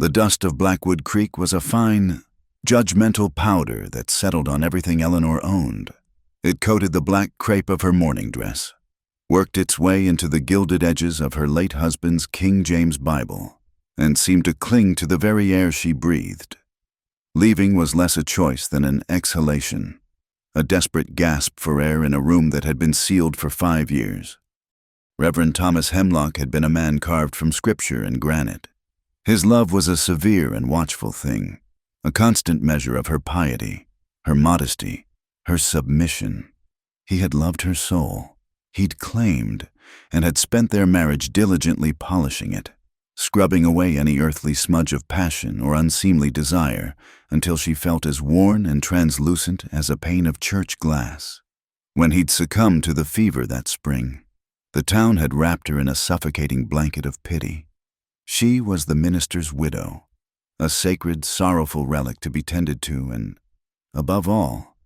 The dust of Blackwood Creek was a fine, judgmental powder that settled on everything Eleanor owned. It coated the black crepe of her morning dress, worked its way into the gilded edges of her late husband's King James Bible, and seemed to cling to the very air she breathed. Leaving was less a choice than an exhalation, a desperate gasp for air in a room that had been sealed for 5 years. Reverend Thomas Hemlock had been a man carved from scripture and granite. His love was a severe and watchful thing, a constant measure of her piety, her modesty, her submission. He had loved her soul. He'd claimed, and had spent their marriage diligently polishing it, scrubbing away any earthly smudge of passion or unseemly desire until she felt as worn and translucent as a pane of church glass. When he'd succumbed to the fever that spring, the town had wrapped her in a suffocating blanket of pity. She was the minister's widow, a sacred, sorrowful relic to be tended to and, above all,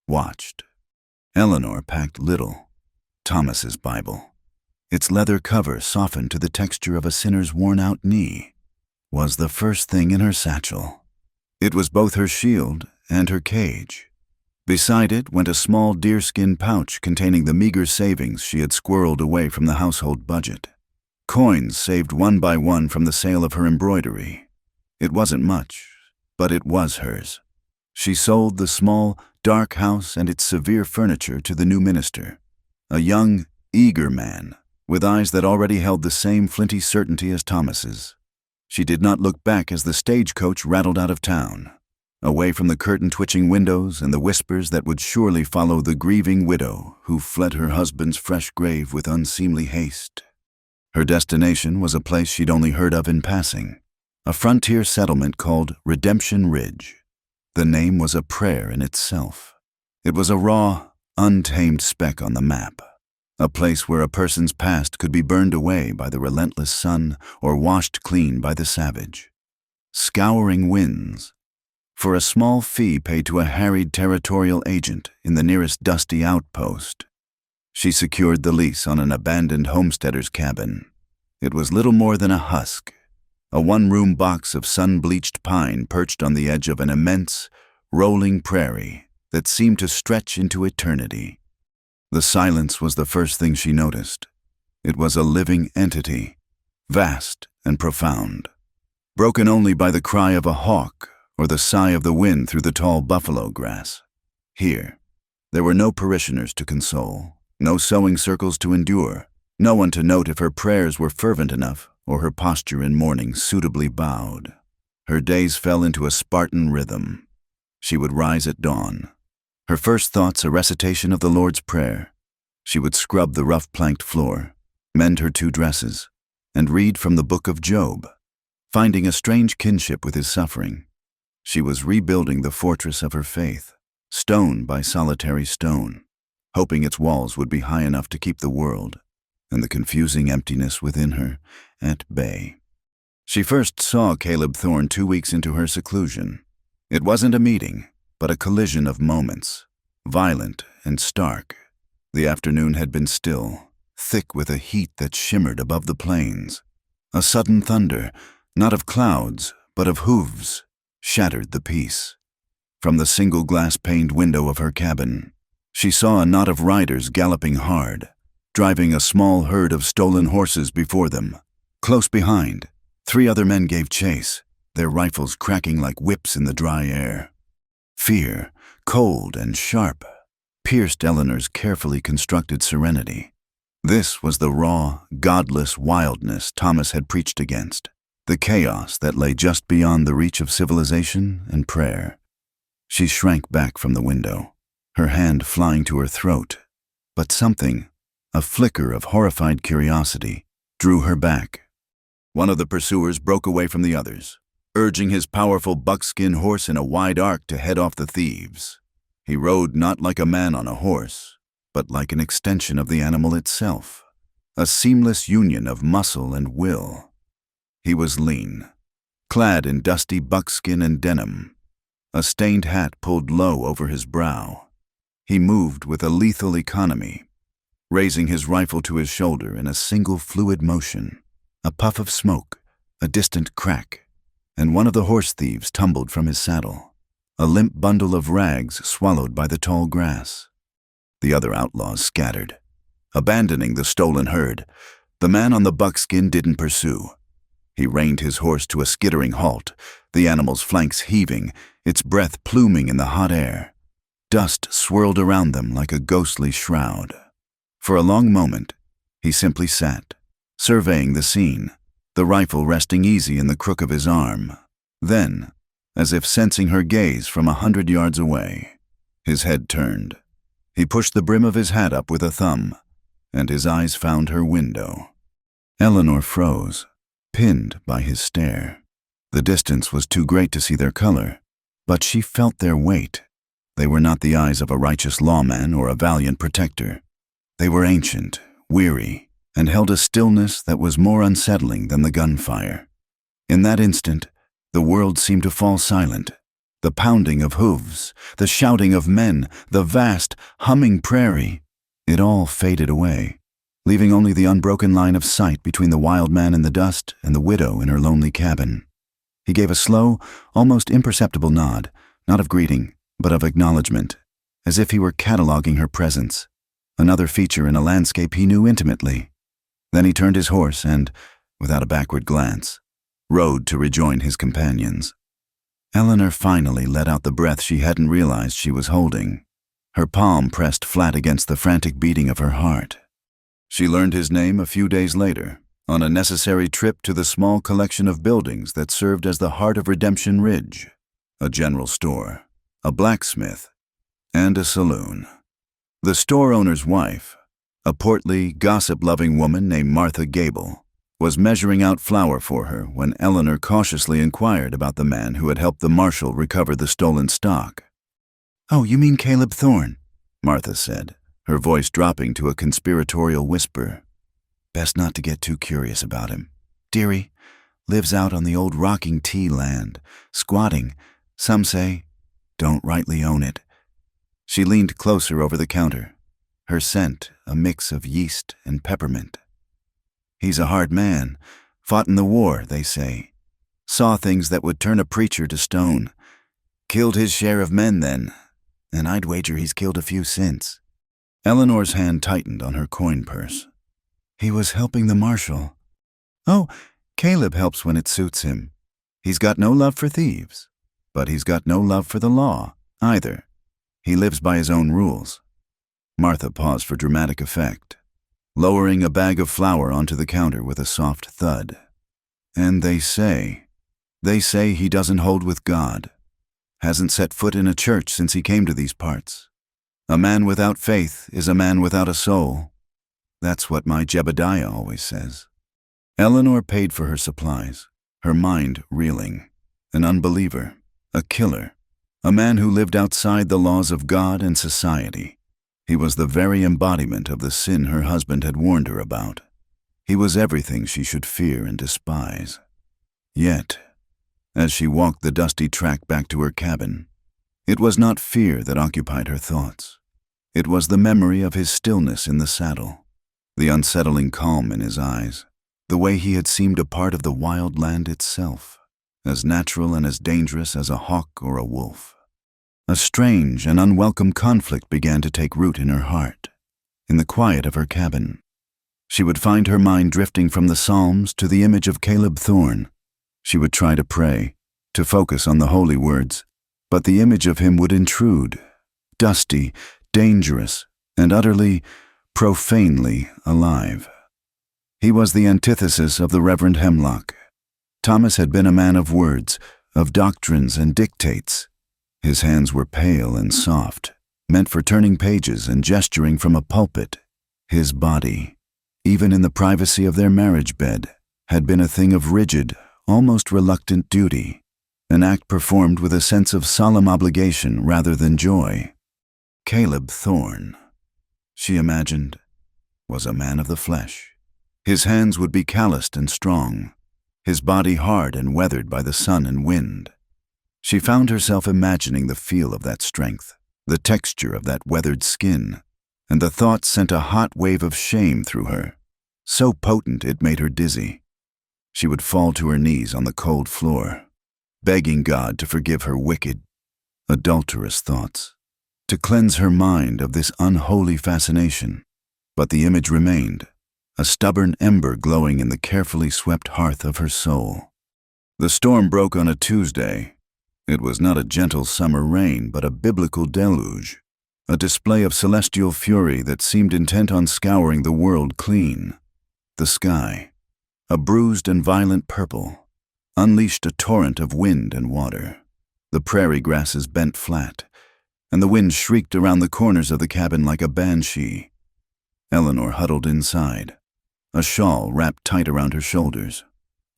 watched. Eleanor packed little, Thomas's Bible, its leather cover softened to the texture of a sinner's worn-out knee, was the first thing in her satchel. It was both her shield and her cage. Beside it went a small deerskin pouch containing the meager savings she had squirreled away from the household budget. Coins saved one by one from the sale of her embroidery. It wasn't much, but it was hers. She sold the small, dark house and its severe furniture to the new minister, a young, eager man, with eyes that already held the same flinty certainty as Thomas's. She did not look back as the stagecoach rattled out of town, away from the curtain-twitching windows and the whispers that would surely follow the grieving widow who fled her husband's fresh grave with unseemly haste. Her destination was a place she'd only heard of in passing, a frontier settlement called Redemption Ridge. The name was a prayer in itself. It was a raw, untamed speck on the map, a place where a person's past could be burned away by the relentless sun or washed clean by the savage. Scouring winds, for a small fee paid to a harried territorial agent in the nearest dusty outpost. She secured the lease on an abandoned homesteader's cabin. It was little more than a husk, a one-room box of sun-bleached pine perched on the edge of an immense, rolling prairie that seemed to stretch into eternity. The silence was the first thing she noticed. It was a living entity, vast and profound, broken only by the cry of a hawk or the sigh of the wind through the tall buffalo grass. Here, there were no parishioners to console, no sewing circles to endure, no one to note if her prayers were fervent enough or her posture in mourning suitably bowed. Her days fell into a Spartan rhythm. She would rise at dawn, her first thoughts a recitation of the Lord's Prayer. She would scrub the rough-planked floor, mend her 2 dresses, and read from the book of Job, finding a strange kinship with his suffering. She was rebuilding the fortress of her faith, stone by solitary stone, hoping its walls would be high enough to keep the world and the confusing emptiness within her at bay. She first saw Caleb Thorne 2 weeks into her seclusion. It wasn't a meeting, but a collision of moments, violent and stark. The afternoon had been still, thick with a heat that shimmered above the plains. A sudden thunder, not of clouds, but of hooves, shattered the peace. From the single glass-paned window of her cabin, she saw a knot of riders galloping hard, driving a small herd of stolen horses before them. Close behind, 3 other men gave chase, their rifles cracking like whips in the dry air. Fear, cold and sharp, pierced Eleanor's carefully constructed serenity. This was the raw, godless wildness Thomas had preached against, the chaos that lay just beyond the reach of civilization and prayer. She shrank back from the window, her hand flying to her throat, but something, a flicker of horrified curiosity, drew her back. One of the pursuers broke away from the others, urging his powerful buckskin horse in a wide arc to head off the thieves. He rode not like a man on a horse, but like an extension of the animal itself, a seamless union of muscle and will. He was lean, clad in dusty buckskin and denim, a stained hat pulled low over his brow. He moved with a lethal economy, raising his rifle to his shoulder in a single fluid motion. A puff of smoke, a distant crack, and one of the horse thieves tumbled from his saddle, a limp bundle of rags swallowed by the tall grass. The other outlaws scattered. Abandoning the stolen herd, the man on the buckskin didn't pursue. He reined his horse to a skittering halt, the animal's flanks heaving, its breath pluming in the hot air. Dust swirled around them like a ghostly shroud. For a long moment, he simply sat, surveying the scene, the rifle resting easy in the crook of his arm. Then, as if sensing her gaze from 100 yards away, his head turned. He pushed the brim of his hat up with a thumb, and his eyes found her window. Eleanor froze, pinned by his stare. The distance was too great to see their color, but she felt their weight. They were not the eyes of a righteous lawman or a valiant protector. They were ancient, weary, and held a stillness that was more unsettling than the gunfire. In that instant, the world seemed to fall silent. The pounding of hooves, the shouting of men, the vast, humming prairie, it all faded away, leaving only the unbroken line of sight between the wild man in the dust and the widow in her lonely cabin. He gave a slow, almost imperceptible nod, not of greeting, but of acknowledgement, as if he were cataloging her presence, another feature in a landscape he knew intimately. Then he turned his horse and, without a backward glance, rode to rejoin his companions. Eleanor finally let out the breath she hadn't realized she was holding, her palm pressed flat against the frantic beating of her heart. She learned his name a few days later, on a necessary trip to the small collection of buildings that served as the heart of Redemption Ridge, a general store, a blacksmith, and a saloon. The store owner's wife, a portly, gossip-loving woman named Martha Gable, was measuring out flour for her when Eleanor cautiously inquired about the man who had helped the marshal recover the stolen stock. "Oh, you mean Caleb Thorne," Martha said, her voice dropping to a conspiratorial whisper. "Best not to get too curious about him. Dearie, lives out on the old rocking tea land, squatting, some say, don't rightly own it." She leaned closer over the counter, her scent a mix of yeast and peppermint. "He's a hard man, fought in the war, they say. Saw things that would turn a preacher to stone. Killed his share of men then, and I'd wager he's killed a few since." Eleanor's hand tightened on her coin purse. "He was helping the marshal." "Oh, Caleb helps when it suits him. He's got no love for thieves, but he's got no love for the law, either. He lives by his own rules." Martha paused for dramatic effect, lowering a bag of flour onto the counter with a soft thud. "And they say he doesn't hold with God. Hasn't set foot in a church since he came to these parts. A man without faith is a man without a soul. That's what my Jebediah always says." Eleanor paid for her supplies, her mind reeling. An unbeliever, a killer, a man who lived outside the laws of God and society. He was the very embodiment of the sin her husband had warned her about. He was everything she should fear and despise. Yet, as she walked the dusty track back to her cabin, it was not fear that occupied her thoughts. It was the memory of his stillness in the saddle, the unsettling calm in his eyes, the way he had seemed a part of the wild land itself, as natural and as dangerous as a hawk or a wolf. A strange and unwelcome conflict began to take root in her heart, in the quiet of her cabin. She would find her mind drifting from the Psalms to the image of Caleb Thorne. She would try to pray, to focus on the holy words, but the image of him would intrude, dusty, dangerous, and utterly, profanely alive. He was the antithesis of the Reverend Hemlock. Thomas had been a man of words, of doctrines and dictates. His hands were pale and soft, meant for turning pages and gesturing from a pulpit. His body, even in the privacy of their marriage bed, had been a thing of rigid, almost reluctant duty, an act performed with a sense of solemn obligation rather than joy. Caleb Thorne, she imagined, was a man of the flesh. His hands would be calloused and strong, his body hard and weathered by the sun and wind. She found herself imagining the feel of that strength, the texture of that weathered skin, and the thought sent a hot wave of shame through her, so potent it made her dizzy. She would fall to her knees on the cold floor, begging God to forgive her wicked, adulterous thoughts, to cleanse her mind of this unholy fascination. But the image remained, a stubborn ember glowing in the carefully swept hearth of her soul. The storm broke on a Tuesday. It was not a gentle summer rain, but a biblical deluge, a display of celestial fury that seemed intent on scouring the world clean. The sky, a bruised and violent purple, unleashed a torrent of wind and water. The prairie grasses bent flat, and the wind shrieked around the corners of the cabin like a banshee. Eleanor huddled inside, a shawl wrapped tight around her shoulders,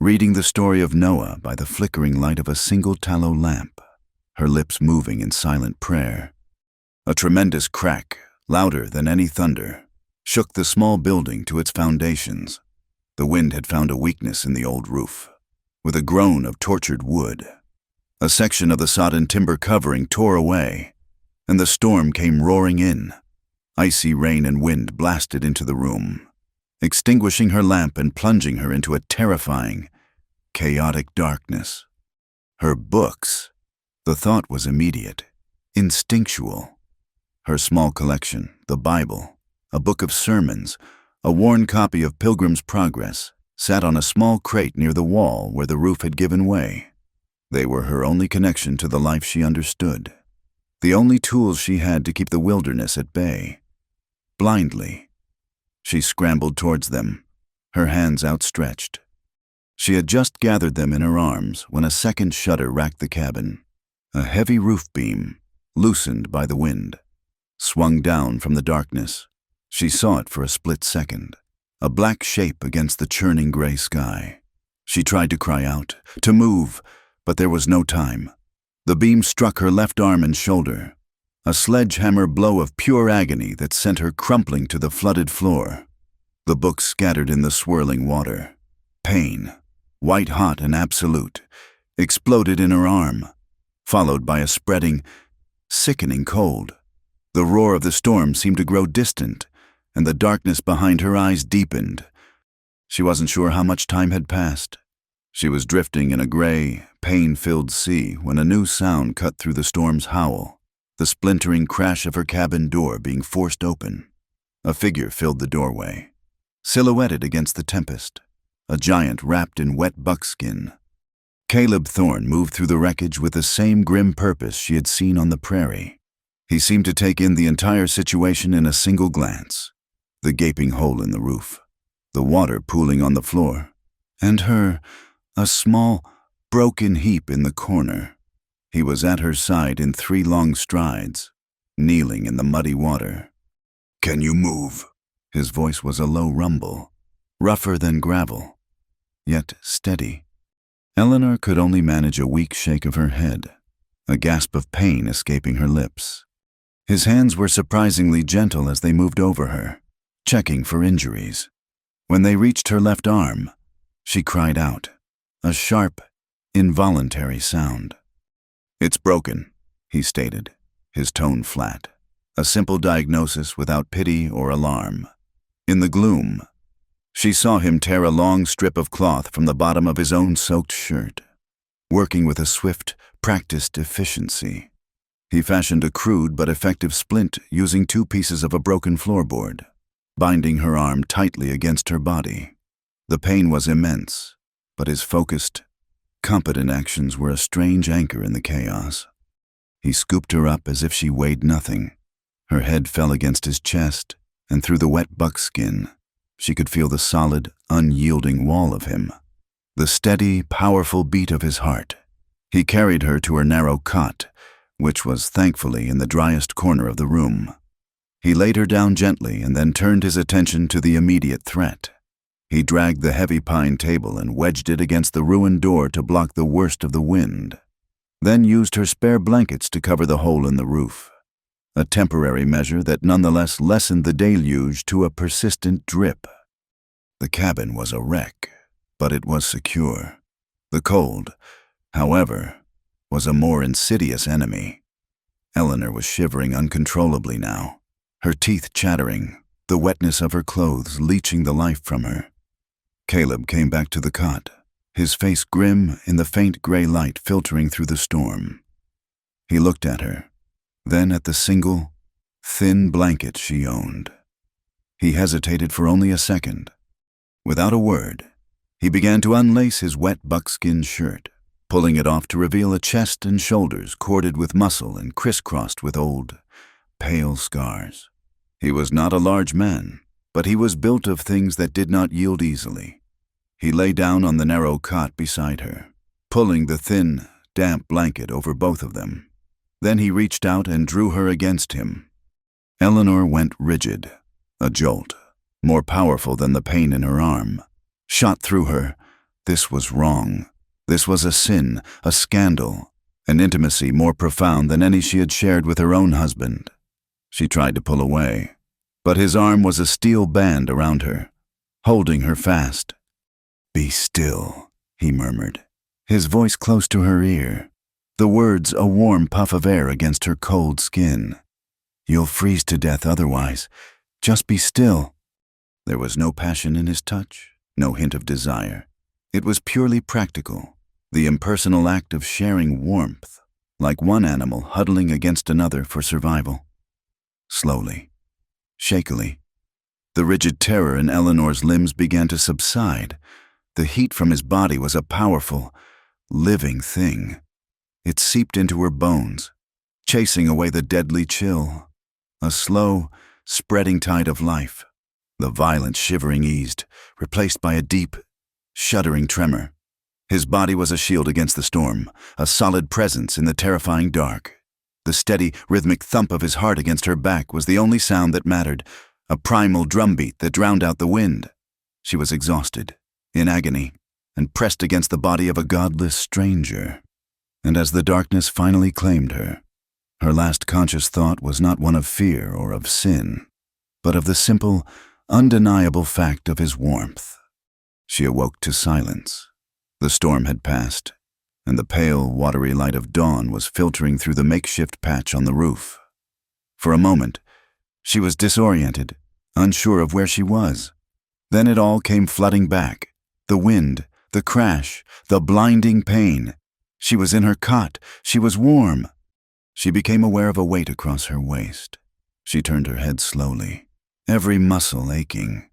reading the story of Noah by the flickering light of a single tallow lamp, her lips moving in silent prayer. A tremendous crack, louder than any thunder, shook the small building to its foundations. The wind had found a weakness in the old roof. With a groan of tortured wood, a section of the sodden timber covering tore away, and the storm came roaring in. Icy rain and wind blasted into the room, extinguishing her lamp and plunging her into a terrifying, chaotic darkness. Her books. The thought was immediate, instinctual. Her small collection, the Bible, a book of sermons, a worn copy of Pilgrim's Progress, sat on a small crate near the wall where the roof had given way. They were her only connection to the life she understood, the only tools she had to keep the wilderness at bay. Blindly, she scrambled towards them, her hands outstretched. She had just gathered them in her arms when a second shudder racked the cabin. A heavy roof beam, loosened by the wind, swung down from the darkness. She saw it for a split second, a black shape against the churning gray sky. She tried to cry out, to move, but there was no time. The beam struck her left arm and shoulder, a sledgehammer blow of pure agony that sent her crumpling to the flooded floor. The book scattered in the swirling water. Pain, white-hot and absolute, exploded in her arm, followed by a spreading, sickening cold. The roar of the storm seemed to grow distant, and the darkness behind her eyes deepened. She wasn't sure how much time had passed. She was drifting in a gray, pain-filled sea when a new sound cut through the storm's howl, the splintering crash of her cabin door being forced open. A figure filled the doorway, silhouetted against the tempest, a giant wrapped in wet buckskin. Caleb Thorne moved through the wreckage with the same grim purpose she had seen on the prairie. He seemed to take in the entire situation in a single glance. The gaping hole in the roof, the water pooling on the floor, and her, a small, broken heap in the corner. He was at her side in 3 long strides, kneeling in the muddy water. "Can you move?" His voice was a low rumble, rougher than gravel, yet steady. Eleanor could only manage a weak shake of her head, a gasp of pain escaping her lips. His hands were surprisingly gentle as they moved over her, checking for injuries. When they reached her left arm, she cried out, a sharp, involuntary sound. "It's broken," he stated, his tone flat, a simple diagnosis without pity or alarm. In the gloom, she saw him tear a long strip of cloth from the bottom of his own soaked shirt, working with a swift, practiced efficiency. He fashioned a crude but effective splint using 2 pieces of a broken floorboard, binding her arm tightly against her body. The pain was immense, but his focused, competent actions were a strange anchor in the chaos. He scooped her up as if she weighed nothing. Her head fell against his chest, and through the wet buckskin, she could feel the solid, unyielding wall of him, the steady, powerful beat of his heart. He carried her to her narrow cot, which was thankfully in the driest corner of the room. He laid her down gently and then turned his attention to the immediate threat. He dragged the heavy pine table and wedged it against the ruined door to block the worst of the wind, then used her spare blankets to cover the hole in the roof, a temporary measure that nonetheless lessened the deluge to a persistent drip. The cabin was a wreck, but it was secure. The cold, however, was a more insidious enemy. Eleanor was shivering uncontrollably now, her teeth chattering, the wetness of her clothes leaching the life from her. Caleb came back to the cot, his face grim in the faint gray light filtering through the storm. He looked at her, then at the single, thin blanket she owned. He hesitated for only a second. Without a word, he began to unlace his wet buckskin shirt, pulling it off to reveal a chest and shoulders corded with muscle and crisscrossed with old, pale scars. He was not a large man, but he was built of things that did not yield easily. He lay down on the narrow cot beside her, pulling the thin, damp blanket over both of them. Then he reached out and drew her against him. Eleanor went rigid, a jolt, more powerful than the pain in her arm, shot through her. This was wrong. This was a sin, a scandal, an intimacy more profound than any she had shared with her own husband. She tried to pull away, but his arm was a steel band around her, holding her fast. "Be still," he murmured, his voice close to her ear, the words a warm puff of air against her cold skin. "You'll freeze to death otherwise. Just be still." There was no passion in his touch, no hint of desire. It was purely practical, the impersonal act of sharing warmth, like one animal huddling against another for survival. Slowly, shakily, the rigid terror in Eleanor's limbs began to subside. The heat from his body was a powerful, living thing. It seeped into her bones, chasing away the deadly chill. A slow, spreading tide of life. The violent shivering eased, replaced by a deep, shuddering tremor. His body was a shield against the storm, a solid presence in the terrifying dark. The steady, rhythmic thump of his heart against her back was the only sound that mattered, a primal drumbeat that drowned out the wind. She was exhausted, in agony, and pressed against the body of a godless stranger. And as the darkness finally claimed her last conscious thought was not one of fear or of sin, but of the simple, undeniable fact of his warmth. She awoke to silence. The storm had passed, and the pale, watery light of dawn was filtering through the makeshift patch on the roof. For a moment, she was disoriented, unsure of where she was. Then it all came flooding back. The wind, the crash, the blinding pain. She was in her cot. She was warm. She became aware of a weight across her waist. She turned her head slowly, every muscle aching.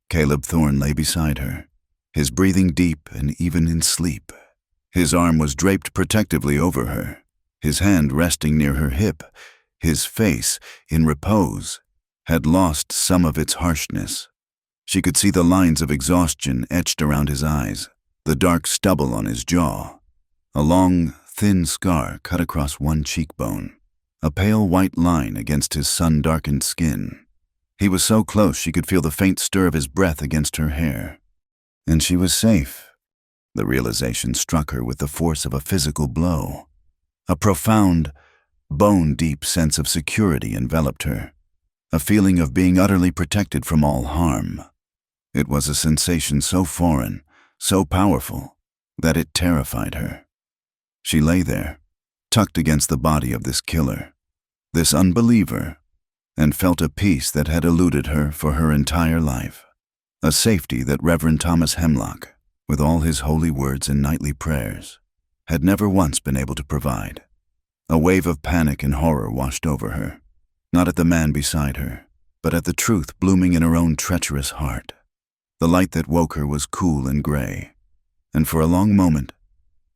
Caleb Thorne lay beside her, his breathing deep and even in sleep. His arm was draped protectively over her, his hand resting near her hip. His face, in repose, had lost some of its harshness. She could see the lines of exhaustion etched around his eyes, the dark stubble on his jaw. A long, thin scar cut across one cheekbone, a pale white line against his sun-darkened skin. He was so close she could feel the faint stir of his breath against her hair. And she was safe. The realization struck her with the force of a physical blow. A profound, bone-deep sense of security enveloped her, a feeling of being utterly protected from all harm. It was a sensation so foreign, so powerful, that it terrified her. She lay there, tucked against the body of this killer, this unbeliever, and felt a peace that had eluded her for her entire life, a safety that Reverend Thomas Hemlock, with all his holy words and nightly prayers, had never once been able to provide. A wave of panic and horror washed over her, not at the man beside her, but at the truth blooming in her own treacherous heart. The light that woke her was cool and gray, and for a long moment,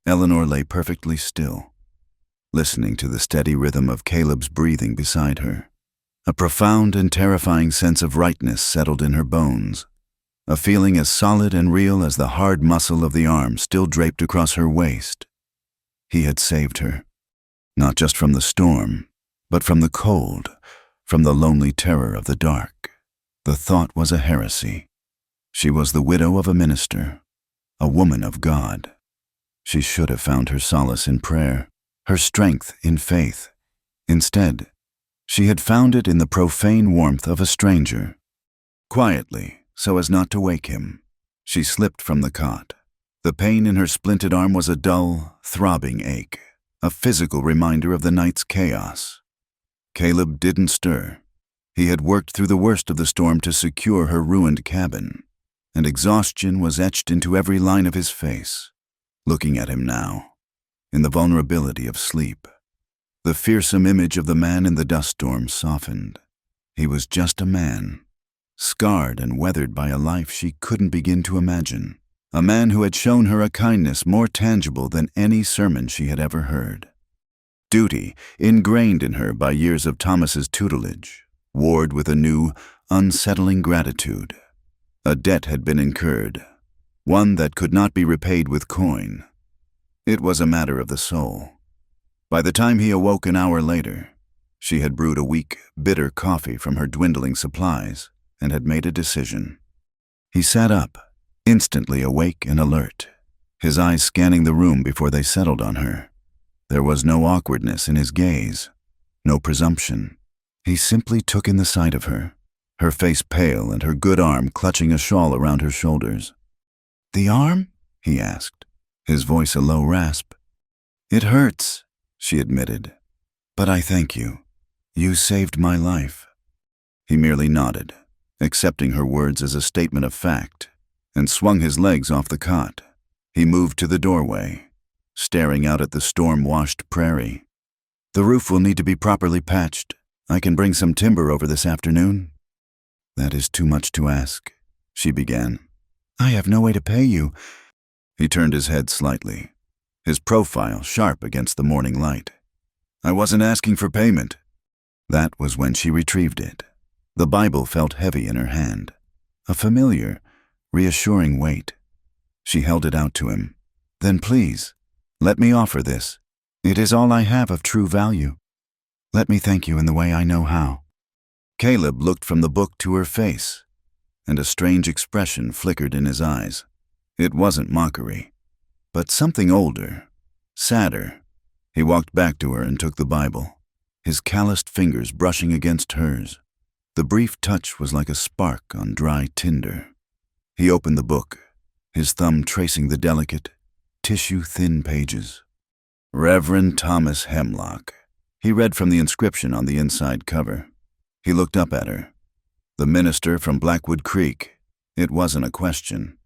Eleanor lay perfectly still, listening to the steady rhythm of Caleb's breathing beside her. A profound and terrifying sense of rightness settled in her bones, a feeling as solid and real as the hard muscle of the arm still draped across her waist. He had saved her, not just from the storm, but from the cold, from the lonely terror of the dark. The thought was a heresy. She was the widow of a minister, a woman of God. She should have found her solace in prayer, her strength in faith. Instead, she had found it in the profane warmth of a stranger. Quietly, so as not to wake him, she slipped from the cot. The pain in her splinted arm was a dull, throbbing ache, a physical reminder of the night's chaos. Caleb didn't stir. He had worked through the worst of the storm to secure her ruined cabin, and exhaustion was etched into every line of his face. looking at him now, in the vulnerability of sleep. The fearsome image of the man in the dust storm softened. He was just a man, scarred and weathered by a life she couldn't begin to imagine. A man who had shown her a kindness more tangible than any sermon she had ever heard. Duty, ingrained in her by years of Thomas's tutelage, warred with a new, unsettling gratitude. A debt had been incurred, one that could not be repaid with coin. It was a matter of the soul. By the time he awoke an hour later, she had brewed a weak, bitter coffee from her dwindling supplies and had made a decision. He sat up, instantly awake and alert, his eyes scanning the room before they settled on her. There was no awkwardness in his gaze, no presumption. He simply took in the sight of her face pale and her good arm clutching a shawl around her shoulders. "The arm?" he asked, his voice a low rasp. "It hurts," she admitted, "but I thank you. You saved my life." He merely nodded, accepting her words as a statement of fact, and swung his legs off the cot. He moved to the doorway, staring out at the storm-washed prairie. "The roof will need to be properly patched. I can bring some timber over this afternoon." "That is too much to ask," she began. "I have no way to pay you." He turned his head slightly, his profile sharp against the morning light. "I wasn't asking for payment." That was when she retrieved it. The Bible felt heavy in her hand, a familiar, reassuring weight. She held it out to him. "Then please, let me offer this. It is all I have of true value. Let me thank you in the way I know how." Caleb looked from the book to her face, and a strange expression flickered in his eyes. It wasn't mockery, but something older, sadder. He walked back to her and took the Bible, his calloused fingers brushing against hers. The brief touch was like a spark on dry tinder. He opened the book, his thumb tracing the delicate, tissue-thin pages. Reverend Thomas Hemlock. He read from the inscription on the inside cover. He looked up at her. The minister from Blackwood Creek. It wasn't a question.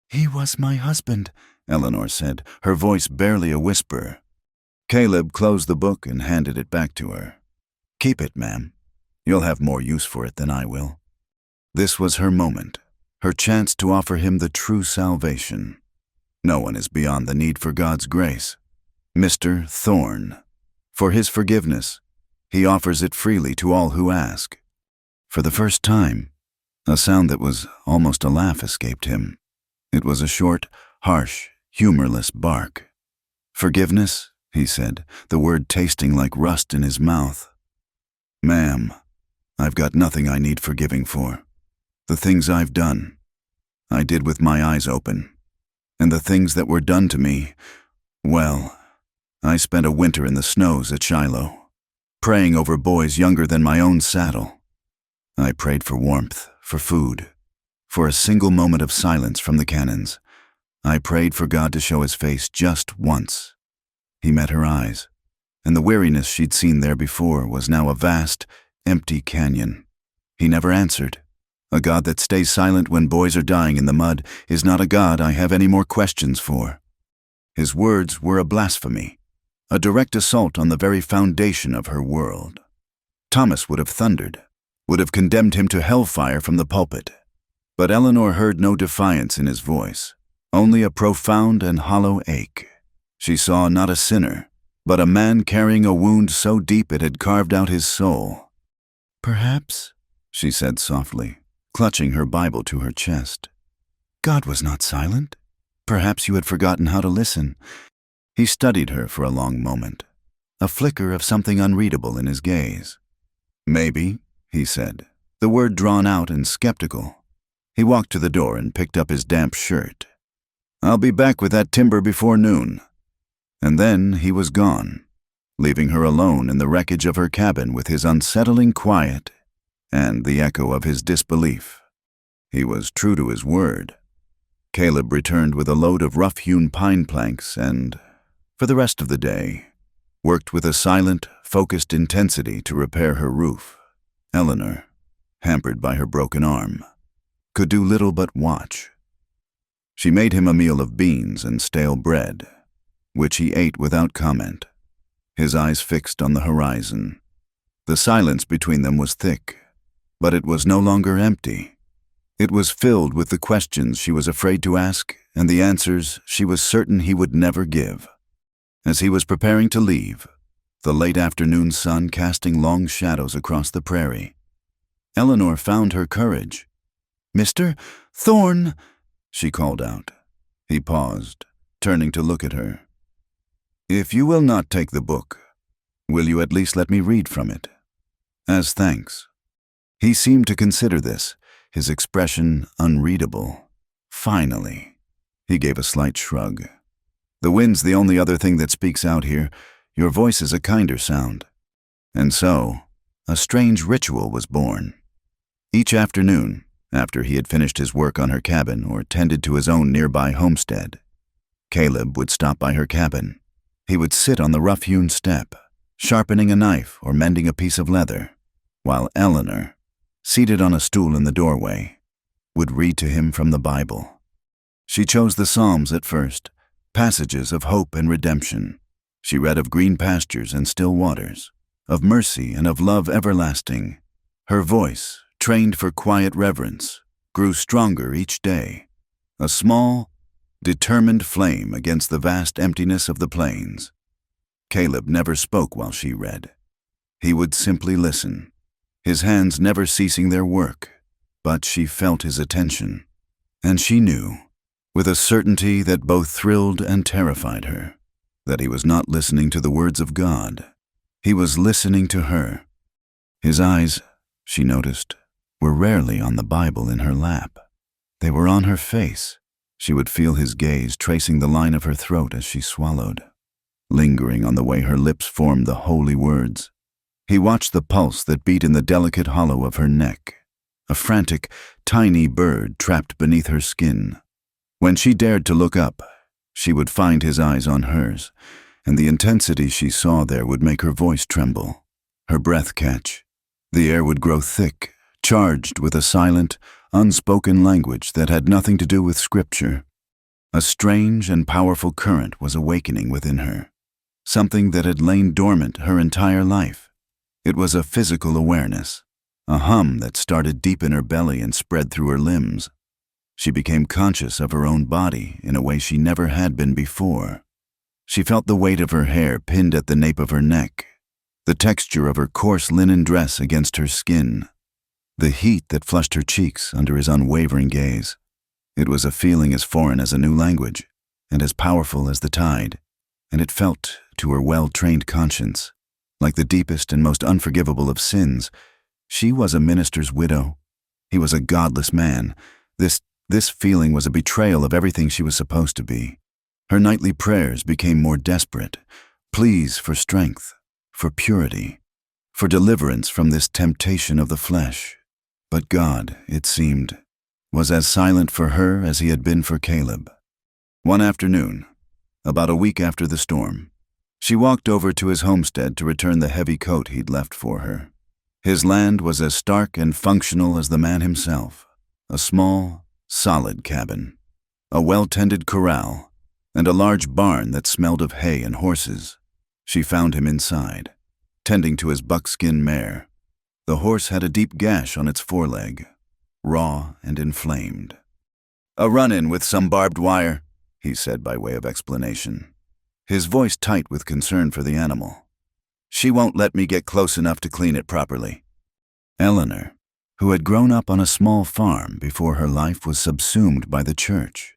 "He was my husband," Eleanor said, her voice barely a whisper. Caleb closed the book and handed it back to her. "Keep it, ma'am. You'll have more use for it than I will." This was her moment, her chance to offer him the true salvation. No one is beyond the need for God's grace. Mr. Thorne. For his forgiveness, he offers it freely to all who ask. For the first time, a sound that was almost a laugh escaped him. It was a short, harsh, humorless bark. "Forgiveness?" he said, the word tasting like rust in his mouth. "Ma'am, I've got nothing I need forgiving for. The things I've done, I did with my eyes open. And the things that were done to me, well, I spent a winter in the snows at Shiloh, praying over boys younger than my own saddle. I prayed for warmth, for food, for a single moment of silence from the cannons. I prayed for God to show his face just once." He met her eyes, and the weariness she'd seen there before was now a vast, empty canyon. He never answered. A God that stays silent when boys are dying in the mud is not a God I have any more questions for. His words were a blasphemy, a direct assault on the very foundation of her world. Thomas would have thundered, would have condemned him to hellfire from the pulpit. But Eleanor heard no defiance in his voice, only a profound and hollow ache. She saw not a sinner, but a man carrying a wound so deep it had carved out his soul. "Perhaps," she said softly, clutching her Bible to her chest, "God was not silent. Perhaps you had forgotten how to listen." He studied her for a long moment, a flicker of something unreadable in his gaze. "Maybe," he said, the word drawn out and skeptical. He walked to the door and picked up his damp shirt. "I'll be back with that timber before noon." And then he was gone, leaving her alone in the wreckage of her cabin with his unsettling quiet and the echo of his disbelief. He was true to his word. Caleb returned with a load of rough-hewn pine planks and, for the rest of the day, worked with a silent, focused intensity to repair her roof. Eleanor, hampered by her broken arm, could do little but watch. She made him a meal of beans and stale bread, which he ate without comment, his eyes fixed on the horizon. The silence between them was thick, but it was no longer empty. It was filled with the questions she was afraid to ask and the answers she was certain he would never give. As he was preparing to leave, the late afternoon sun casting long shadows across the prairie, Eleanor found her courage. "Mr. Thorne," she called out. He paused, turning to look at her. "If you will not take the book, will you at least let me read from it? As thanks." He seemed to consider this, his expression unreadable. "Finally." He gave a slight shrug. "The wind's the only other thing that speaks out here. Your voice is a kinder sound." And so, a strange ritual was born. Each afternoon, after he had finished his work on her cabin or tended to his own nearby homestead, Caleb would stop by her cabin. He would sit on the rough-hewn step, sharpening a knife or mending a piece of leather, while Eleanor, seated on a stool in the doorway, would read to him from the Bible. She chose the Psalms at first, passages of hope and redemption. She read of green pastures and still waters, of mercy and of love everlasting. Her voice, trained for quiet reverence, grew stronger each day, a small, determined flame against the vast emptiness of the plains. Caleb never spoke while she read. He would simply listen, his hands never ceasing their work, but she felt his attention, and she knew, with a certainty that both thrilled and terrified her, that he was not listening to the words of God. He was listening to her. His eyes, she noticed, were rarely on the Bible in her lap. They were on her face. She would feel his gaze tracing the line of her throat as she swallowed, lingering on the way her lips formed the holy words. He watched the pulse that beat in the delicate hollow of her neck, a frantic, tiny bird trapped beneath her skin. When she dared to look up, she would find his eyes on hers, and the intensity she saw there would make her voice tremble, her breath catch. The air would grow thick, charged with a silent, unspoken language that had nothing to do with Scripture. A strange and powerful current was awakening within her, something that had lain dormant her entire life. It was a physical awareness, a hum that started deep in her belly and spread through her limbs. She became conscious of her own body in a way she never had been before. She felt the weight of her hair pinned at the nape of her neck, the texture of her coarse linen dress against her skin, the heat that flushed her cheeks under his unwavering gaze. It was a feeling as foreign as a new language, and as powerful as the tide, and it felt, to her well-trained conscience, like the deepest and most unforgivable of sins. She was a minister's widow. He was a godless man. This feeling was a betrayal of everything she was supposed to be. Her nightly prayers became more desperate, pleas for strength, for purity, for deliverance from this temptation of the flesh. But God, it seemed, was as silent for her as he had been for Caleb. One afternoon, about a week after the storm, she walked over to his homestead to return the heavy coat he'd left for her. His land was as stark and functional as the man himself, a small, solid cabin, a well-tended corral, and a large barn that smelled of hay and horses. She found him inside, tending to his buckskin mare. The horse had a deep gash on its foreleg, raw and inflamed. "A run-in with some barbed wire," he said by way of explanation, his voice tight with concern for the animal. "She won't let me get close enough to clean it properly." Eleanor, who had grown up on a small farm before her life was subsumed by the church,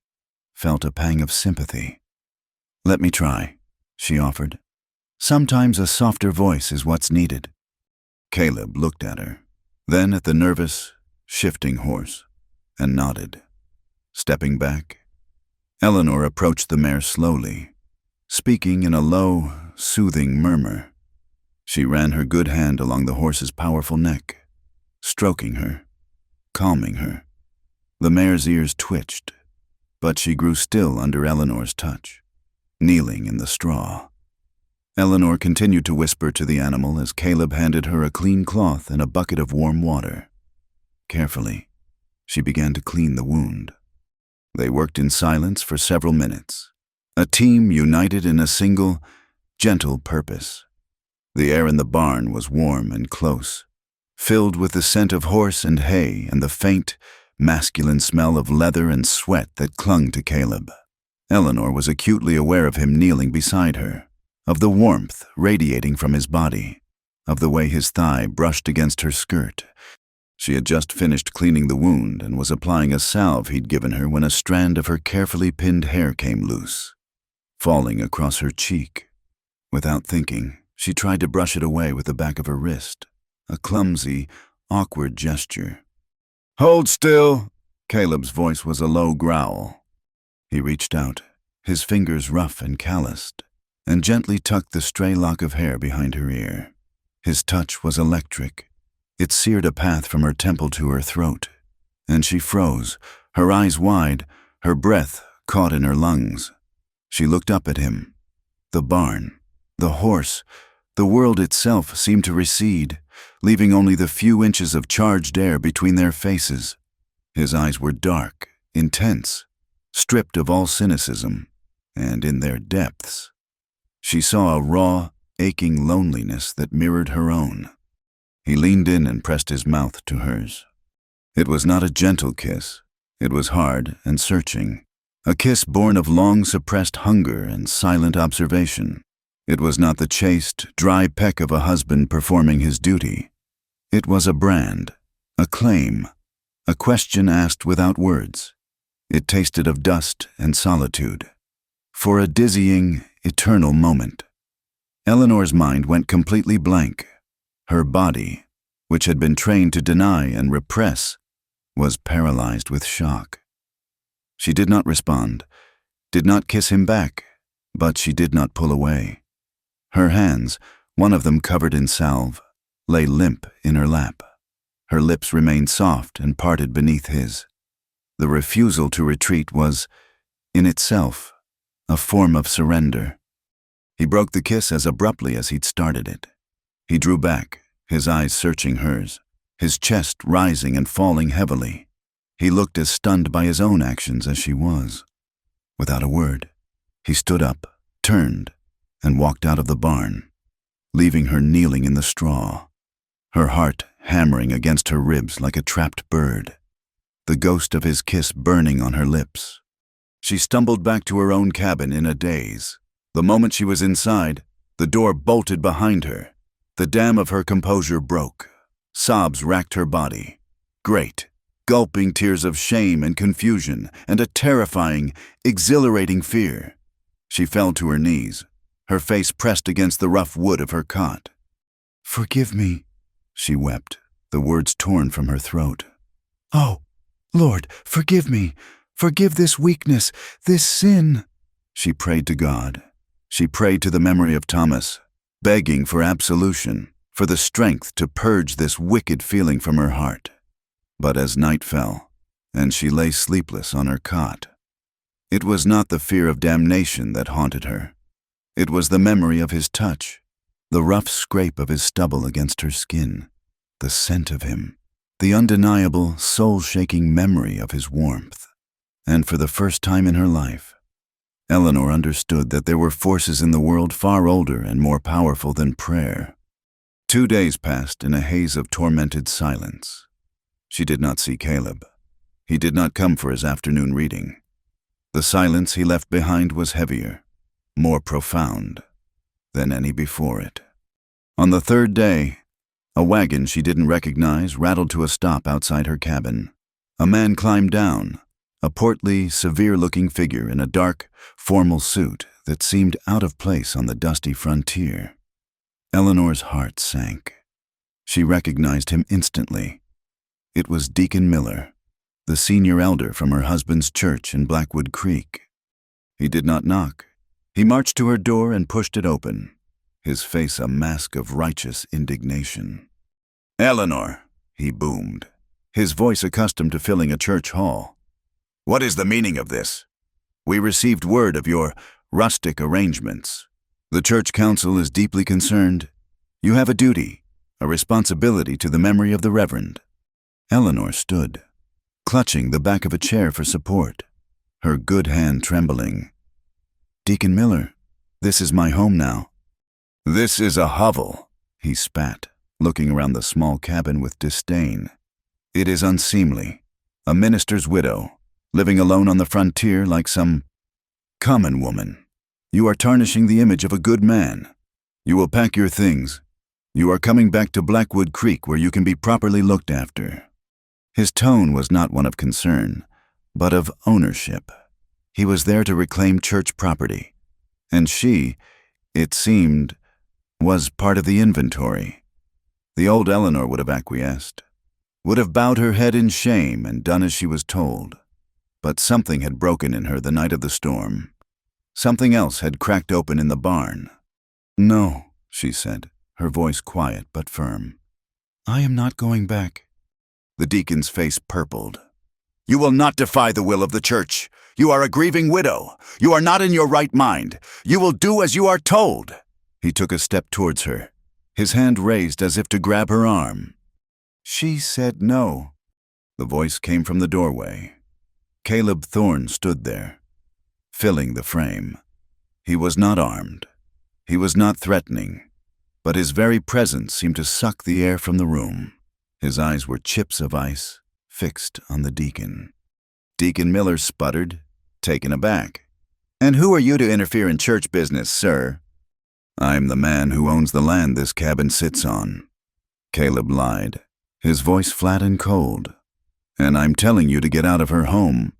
felt a pang of sympathy. "Let me try," she offered. "Sometimes a softer voice is what's needed." Caleb looked at her, then at the nervous, shifting horse, and nodded. Stepping back, Eleanor approached the mare slowly, speaking in a low, soothing murmur. She ran her good hand along the horse's powerful neck, stroking her, calming her. The mare's ears twitched, but she grew still under Eleanor's touch, kneeling in the straw. Eleanor continued to whisper to the animal as Caleb handed her a clean cloth and a bucket of warm water. Carefully, she began to clean the wound. They worked in silence for several minutes, a team united in a single, gentle purpose. The air in the barn was warm and close, filled with the scent of horse and hay and the faint, masculine smell of leather and sweat that clung to Caleb. Eleanor was acutely aware of him kneeling beside her, of the warmth radiating from his body, of the way his thigh brushed against her skirt. She had just finished cleaning the wound and was applying a salve he'd given her when a strand of her carefully pinned hair came loose, falling across her cheek. Without thinking, she tried to brush it away with the back of her wrist, a clumsy, awkward gesture. "Hold still!" Caleb's voice was a low growl. He reached out, his fingers rough and calloused, and gently tucked the stray lock of hair behind her ear. His touch was electric. It seared a path from her temple to her throat, and she froze, her eyes wide, her breath caught in her lungs. She looked up at him. The barn, the horse, the world itself seemed to recede, leaving only the few inches of charged air between their faces. His eyes were dark, intense, stripped of all cynicism, and in their depths, she saw a raw, aching loneliness that mirrored her own. He leaned in and pressed his mouth to hers. It was not a gentle kiss. It was hard and searching, a kiss born of long-suppressed hunger and silent observation. It was not the chaste, dry peck of a husband performing his duty. It was a brand, a claim, a question asked without words. It tasted of dust and solitude. For a dizzying, eternal moment, Eleanor's mind went completely blank. Her body, which had been trained to deny and repress, was paralyzed with shock. She did not respond, did not kiss him back, but she did not pull away. Her hands, one of them covered in salve, lay limp in her lap. Her lips remained soft and parted beneath his. The refusal to retreat was, in itself, a form of surrender. He broke the kiss as abruptly as he'd started it. He drew back, his eyes searching hers, his chest rising and falling heavily. He looked as stunned by his own actions as she was. Without a word, he stood up, turned, and walked out of the barn, leaving her kneeling in the straw, her heart hammering against her ribs like a trapped bird, the ghost of his kiss burning on her lips. She stumbled back to her own cabin in a daze. The moment she was inside, the door bolted behind her. The dam of her composure broke. Sobs racked her body. Great, gulping tears of shame and confusion and a terrifying, exhilarating fear. She fell to her knees, her face pressed against the rough wood of her cot. "Forgive me," she wept, the words torn from her throat. "Oh, Lord, forgive me. Forgive this weakness, this sin." She prayed to God. She prayed to the memory of Thomas, begging for absolution, for the strength to purge this wicked feeling from her heart. But as night fell, and she lay sleepless on her cot, it was not the fear of damnation that haunted her. It was the memory of his touch, the rough scrape of his stubble against her skin, the scent of him, the undeniable, soul-shaking memory of his warmth. And for the first time in her life, Eleanor understood that there were forces in the world far older and more powerful than prayer. 2 days passed in a haze of tormented silence. She did not see Caleb. He did not come for his afternoon reading. The silence he left behind was heavier, more profound than any before it. On the 3rd day, a wagon she didn't recognize rattled to a stop outside her cabin. A man climbed down, a portly, severe-looking figure in a dark, formal suit that seemed out of place on the dusty frontier. Eleanor's heart sank. She recognized him instantly. It was Deacon Miller, the senior elder from her husband's church in Blackwood Creek. He did not knock. He marched to her door and pushed it open, his face a mask of righteous indignation. "Eleanor," he boomed, his voice accustomed to filling a church hall. "What is the meaning of this? We received word of your rustic arrangements. The church council is deeply concerned. You have a duty, a responsibility to the memory of the Reverend." Eleanor stood, clutching the back of a chair for support. her good hand trembling. "Deacon Miller, this is my home now." "This is a hovel," he spat, looking around the small cabin with disdain. "It is unseemly. A minister's widow, living alone on the frontier like some common woman. You are tarnishing the image of a good man. You will pack your things. You are coming back to Blackwood Creek where you can be properly looked after." His tone was not one of concern, but of ownership. He was there to reclaim church property, and she, it seemed, was part of the inventory. The old Eleanor would have acquiesced, would have bowed her head in shame and done as she was told. But something had broken in her the night of the storm. Something else had cracked open in the barn. "No," she said, her voice quiet but firm. "I am not going back." The deacon's face purpled. "You will not defy the will of the church. You are a grieving widow. You are not in your right mind. You will do as you are told." He took a step towards her, his hand raised as if to grab her arm. She said no. The voice came from the doorway. Caleb Thorne stood there, filling the frame. He was not armed. He was not threatening, but his very presence seemed to suck the air from the room. His eyes were chips of ice, fixed on the deacon. Deacon Miller sputtered, taken aback. "And who are you to interfere in church business, sir?" "I'm the man who owns the land this cabin sits on." Caleb lied, his voice flat and cold. "And I'm telling you to get out of her home."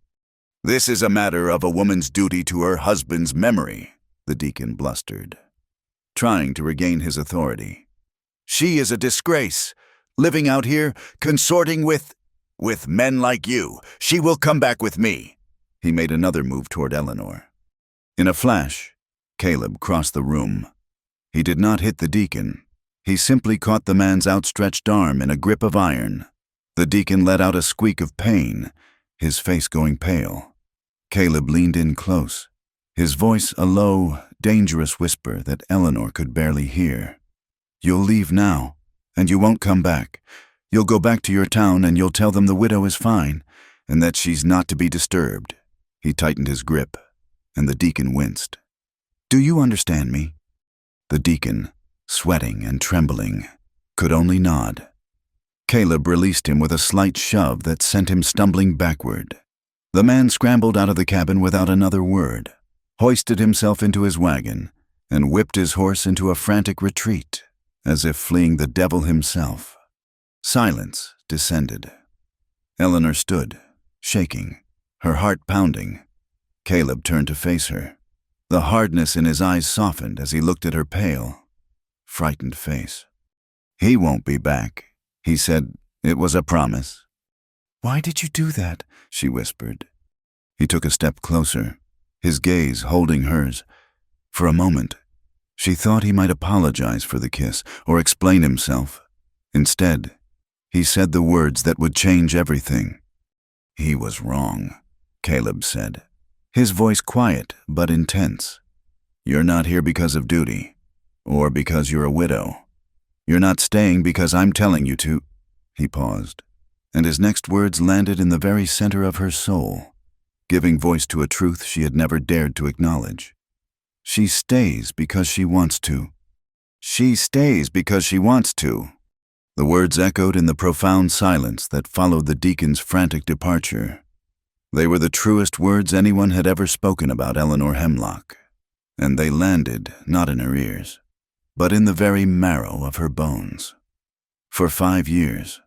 "This is a matter of a woman's duty to her husband's memory," the deacon blustered, trying to regain his authority. "She is a disgrace, living out here, consorting with men like you. She will come back with me." He made another move toward Eleanor. In a flash, Caleb crossed the room. He did not hit the deacon. He simply caught the man's outstretched arm in a grip of iron. The deacon let out a squeak of pain, his face going pale. Caleb leaned in close, his voice a low, dangerous whisper that Eleanor could barely hear. "You'll leave now, and you won't come back. You'll go back to your town and you'll tell them the widow is fine, and that she's not to be disturbed." He tightened his grip, and the deacon winced. "Do you understand me?" The deacon, sweating and trembling, could only nod. Caleb released him with a slight shove that sent him stumbling backward. The man scrambled out of the cabin without another word, hoisted himself into his wagon, and whipped his horse into a frantic retreat, as if fleeing the devil himself. Silence descended. Eleanor stood, shaking, her heart pounding. Caleb turned to face her. The hardness in his eyes softened as he looked at her pale, frightened face. "He won't be back," he said. "It was a promise." "Why did you do that?" she whispered. He took a step closer, his gaze holding hers. For a moment, she thought he might apologize for the kiss or explain himself. Instead, he said the words that would change everything. "He was wrong," Caleb said, his voice quiet but intense. "You're not here because of duty, or because you're a widow. You're not staying because I'm telling you to." He paused, and his next words landed in the very center of her soul, giving voice to a truth she had never dared to acknowledge. She stays because she wants to. She stays because she wants to. The words echoed in the profound silence that followed the deacon's frantic departure. They were the truest words anyone had ever spoken about Eleanor Hemlock, and they landed not in her ears, but in the very marrow of her bones. For 5 years,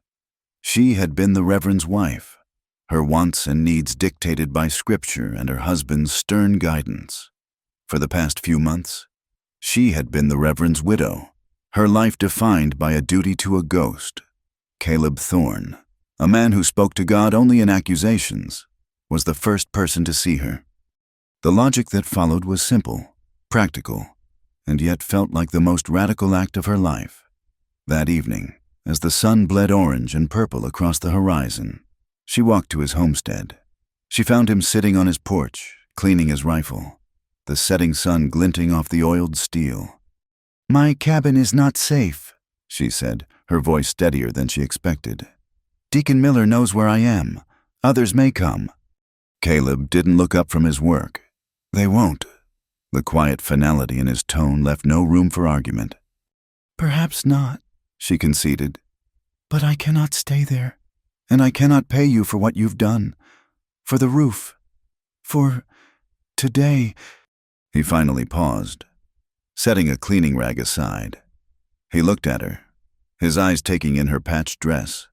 she had been the Reverend's wife, her wants and needs dictated by Scripture and her husband's stern guidance. For the past few months, she had been the Reverend's widow, her life defined by a duty to a ghost. Caleb Thorne, a man who spoke to God only in accusations, was the first person to see her. The logic that followed was simple, practical, and yet felt like the most radical act of her life. That evening, as the sun bled orange and purple across the horizon, she walked to his homestead. She found him sitting on his porch, cleaning his rifle, the setting sun glinting off the oiled steel. "My cabin is not safe," she said, her voice steadier than she expected. "Deacon Miller knows where I am. Others may come." Caleb didn't look up from his work. They won't. The quiet finality in his tone left no room for argument. Perhaps not, she conceded. But I cannot stay there, and I cannot pay you for what you've done. For the roof. For today. He finally paused, setting a cleaning rag aside. He looked at her, his eyes taking in her patched dress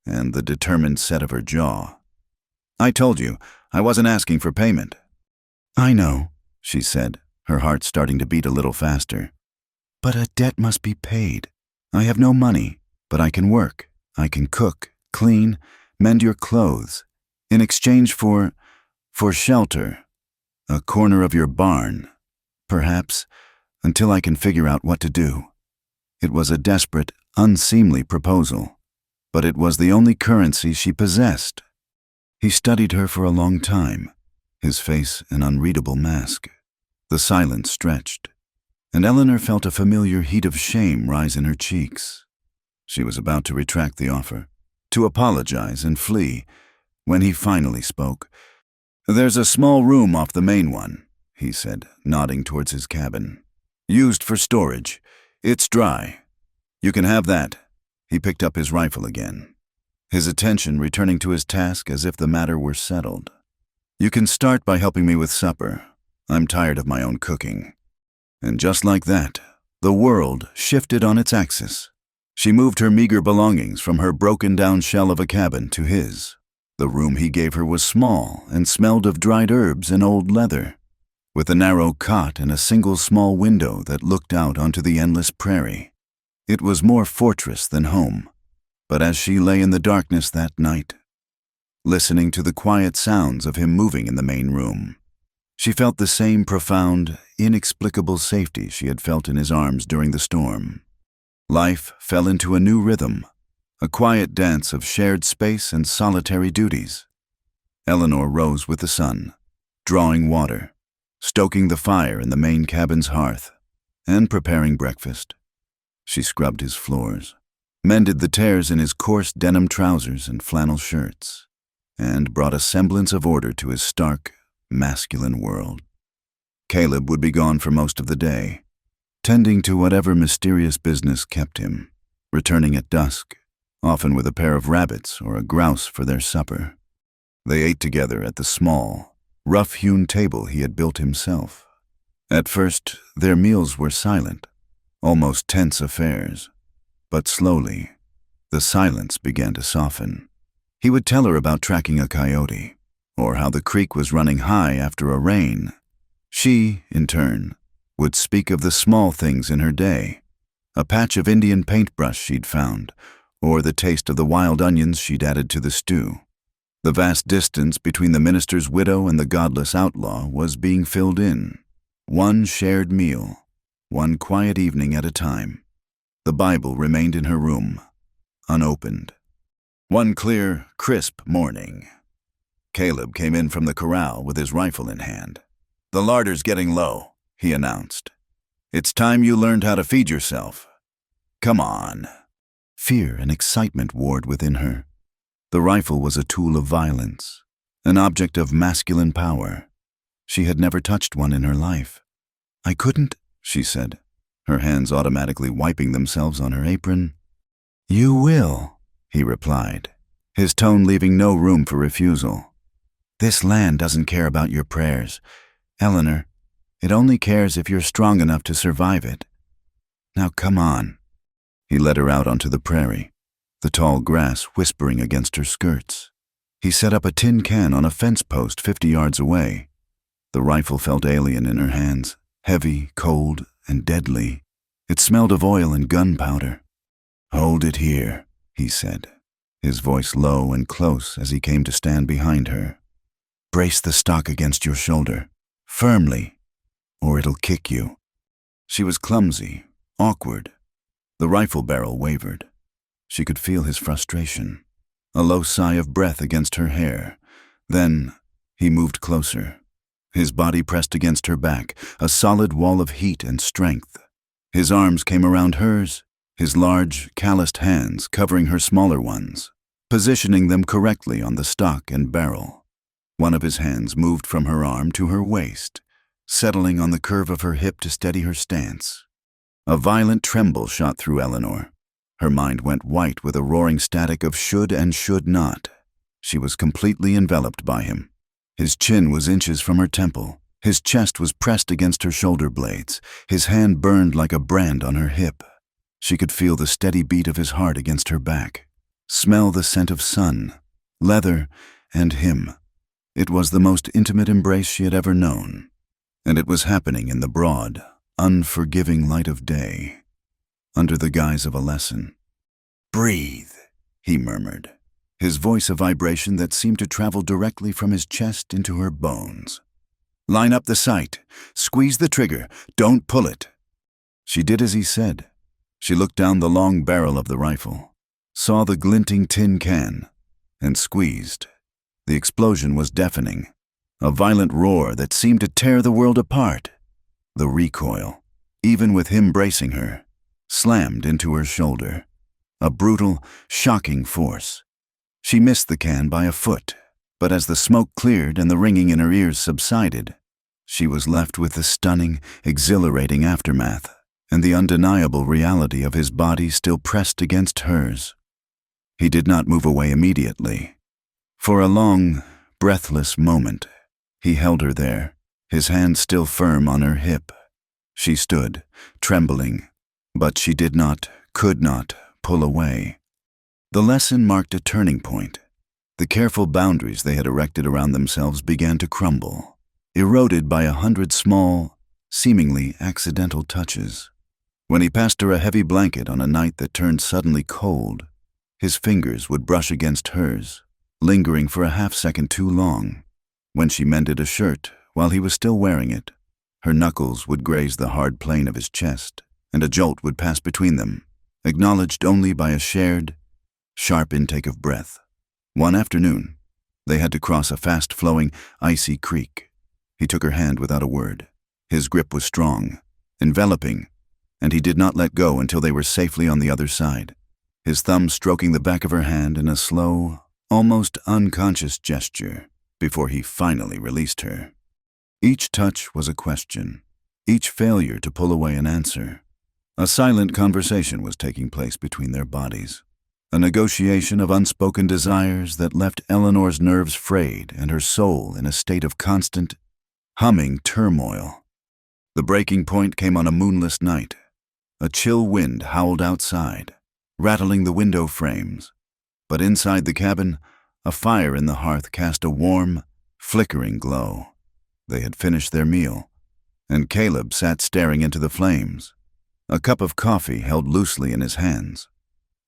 and the determined set of her jaw. I told you, I wasn't asking for payment. I know, she said, her heart starting to beat a little faster. But a debt must be paid. I have no money, but I can work. I can cook, clean, mend your clothes. In exchange for shelter. A corner of your barn. Perhaps, until I can figure out what to do. It was a desperate, unseemly proposal, but it was the only currency she possessed. He studied her for a long time, his face an unreadable mask. The silence stretched, and Eleanor felt a familiar heat of shame rise in her cheeks. She was about to retract the offer, to apologize and flee, when he finally spoke. There's a small room off the main one, he said, nodding towards his cabin. Used for storage. It's dry. You can have that. He picked up his rifle again, his attention returning to his task as if the matter were settled. You can start by helping me with supper. I'm tired of my own cooking. And just like that, the world shifted on its axis. She moved her meager belongings from her broken-down shell of a cabin to his. The room he gave her was small and smelled of dried herbs and old leather, with a narrow cot and a single small window that looked out onto the endless prairie. It was more fortress than home, but as she lay in the darkness that night, listening to the quiet sounds of him moving in the main room, she felt the same profound, inexplicable safety she had felt in his arms during the storm. Life fell into a new rhythm, a quiet dance of shared space and solitary duties. Eleanor rose with the sun, drawing water, stoking the fire in the main cabin's hearth, and preparing breakfast. She scrubbed his floors, mended the tears in his coarse denim trousers and flannel shirts, and brought a semblance of order to his stark, masculine world. Caleb would be gone for most of the day, tending to whatever mysterious business kept him, returning at dusk, often with a pair of rabbits or a grouse for their supper. They ate together at the small, rough-hewn table he had built himself. At first, their meals were silent, almost tense affairs, but slowly, the silence began to soften. He would tell her about tracking a coyote, or how the creek was running high after a rain. She, in turn, would speak of the small things in her day, a patch of Indian paintbrush she'd found, or the taste of the wild onions she'd added to the stew. The vast distance between the minister's widow and the godless outlaw was being filled in, one shared meal, one quiet evening at a time. The Bible remained in her room, unopened. One clear, crisp morning, Caleb came in from the corral with his rifle in hand. The larder's getting low, he announced. It's time you learned how to feed yourself. Come on. Fear and excitement warred within her. The rifle was a tool of violence, an object of masculine power. She had never touched one in her life. I couldn't, she said, her hands automatically wiping themselves on her apron. You will, he replied, his tone leaving no room for refusal. This land doesn't care about your prayers, Eleanor. It only cares if you're strong enough to survive it. Now come on. He led her out onto the prairie, the tall grass whispering against her skirts. He set up a tin can on a fence post 50 yards away. The rifle felt alien in her hands, heavy, cold, and deadly. It smelled of oil and gunpowder. Hold it here, he said, his voice low and close as he came to stand behind her. Brace the stock against your shoulder, firmly, or it'll kick you. She was clumsy, awkward. The rifle barrel wavered. She could feel his frustration, a low sigh of breath against her hair. Then he moved closer. His body pressed against her back, a solid wall of heat and strength. His arms came around hers, his large, calloused hands covering her smaller ones, positioning them correctly on the stock and barrel. One of his hands moved from her arm to her waist, settling on the curve of her hip to steady her stance. A violent tremble shot through Eleanor. Her mind went white with a roaring static of should and should not. She was completely enveloped by him. His chin was inches from her temple. His chest was pressed against her shoulder blades. His hand burned like a brand on her hip. She could feel the steady beat of his heart against her back, smell the scent of sun, leather, and him. It was the most intimate embrace she had ever known, and it was happening in the broad, unforgiving light of day, under the guise of a lesson. "Breathe," he murmured, his voice a vibration that seemed to travel directly from his chest into her bones. "Line up the sight. Squeeze the trigger. Don't pull it." She did as he said. She looked down the long barrel of the rifle, saw the glinting tin can, and squeezed. The explosion was deafening, a violent roar that seemed to tear the world apart. The recoil, even with him bracing her, slammed into her shoulder, a brutal, shocking force. She missed the can by a foot, but as the smoke cleared and the ringing in her ears subsided, she was left with the stunning, exhilarating aftermath and the undeniable reality of his body still pressed against hers. He did not move away immediately. For a long, breathless moment, he held her there, his hand still firm on her hip. She stood, trembling, but she did not, could not, pull away. The lesson marked a turning point. The careful boundaries they had erected around themselves began to crumble, eroded by 100 small, seemingly accidental touches. When he passed her a heavy blanket on a night that turned suddenly cold, his fingers would brush against hers, lingering for a half-second too long. When she mended a shirt while he was still wearing it, her knuckles would graze the hard plane of his chest, and a jolt would pass between them, acknowledged only by a shared, sharp intake of breath. One afternoon, they had to cross a fast-flowing, icy creek. He took her hand without a word. His grip was strong, enveloping, and he did not let go until they were safely on the other side, his thumb stroking the back of her hand in a slow, almost unconscious gesture before he finally released her. Each touch was a question, each failure to pull away an answer. A silent conversation was taking place between their bodies, a negotiation of unspoken desires that left Eleanor's nerves frayed and her soul in a state of constant, humming turmoil. The breaking point came on a moonless night. A chill wind howled outside, rattling the window frames, but inside the cabin, a fire in the hearth cast a warm, flickering glow. They had finished their meal, and Caleb sat staring into the flames, a cup of coffee held loosely in his hands.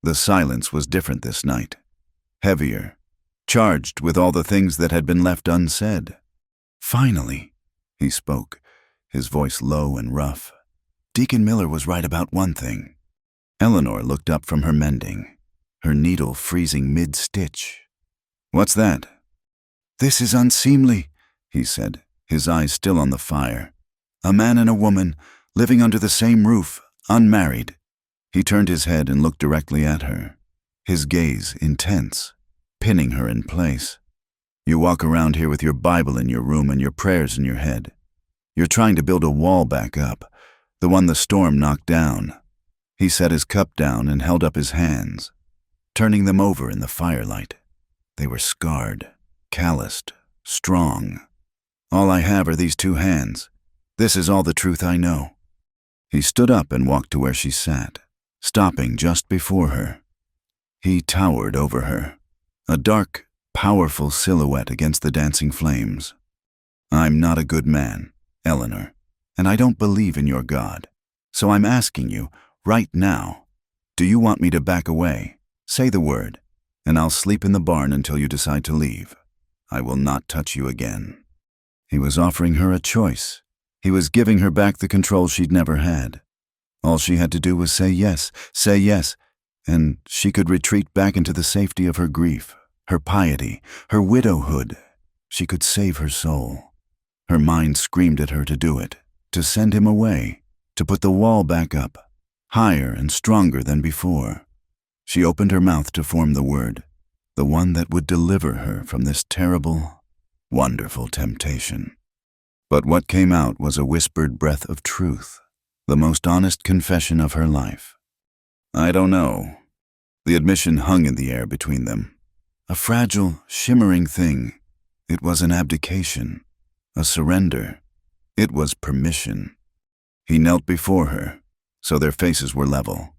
The silence was different this night, heavier, charged with all the things that had been left unsaid. "Finally," he spoke, his voice low and rough. "Deacon Miller was right about one thing." Eleanor looked up from her mending, her needle freezing mid-stitch. "What's that?" "This is unseemly," he said, his eyes still on the fire. "A man and a woman, living under the same roof, unmarried." He turned his head and looked directly at her, his gaze intense, pinning her in place. "You walk around here with your Bible in your room and your prayers in your head. You're trying to build a wall back up, the one the storm knocked down." He set his cup down and held up his hands, turning them over in the firelight. They were scarred, calloused, strong. "All I have are these 2 hands. This is all the truth I know." He stood up and walked to where she sat, stopping just before her. He towered over her, a dark, powerful silhouette against the dancing flames. "I'm not a good man, Eleanor, and I don't believe in your God. So I'm asking you, right now, do you want me to back away? Say the word, and I'll sleep in the barn until you decide to leave. I will not touch you again." He was offering her a choice. He was giving her back the control she'd never had. All she had to do was say yes, and she could retreat back into the safety of her grief, her piety, her widowhood. She could save her soul. Her mind screamed at her to do it, to send him away, to put the wall back up, higher and stronger than before. She opened her mouth to form the word, the one that would deliver her from this terrible, Wonderful temptation. But what came out was a whispered breath of truth, the most honest confession of her life. I don't know. The admission hung in the air between them. A fragile, shimmering thing. It was an abdication, a surrender. It was permission. He knelt before her, so their faces were level.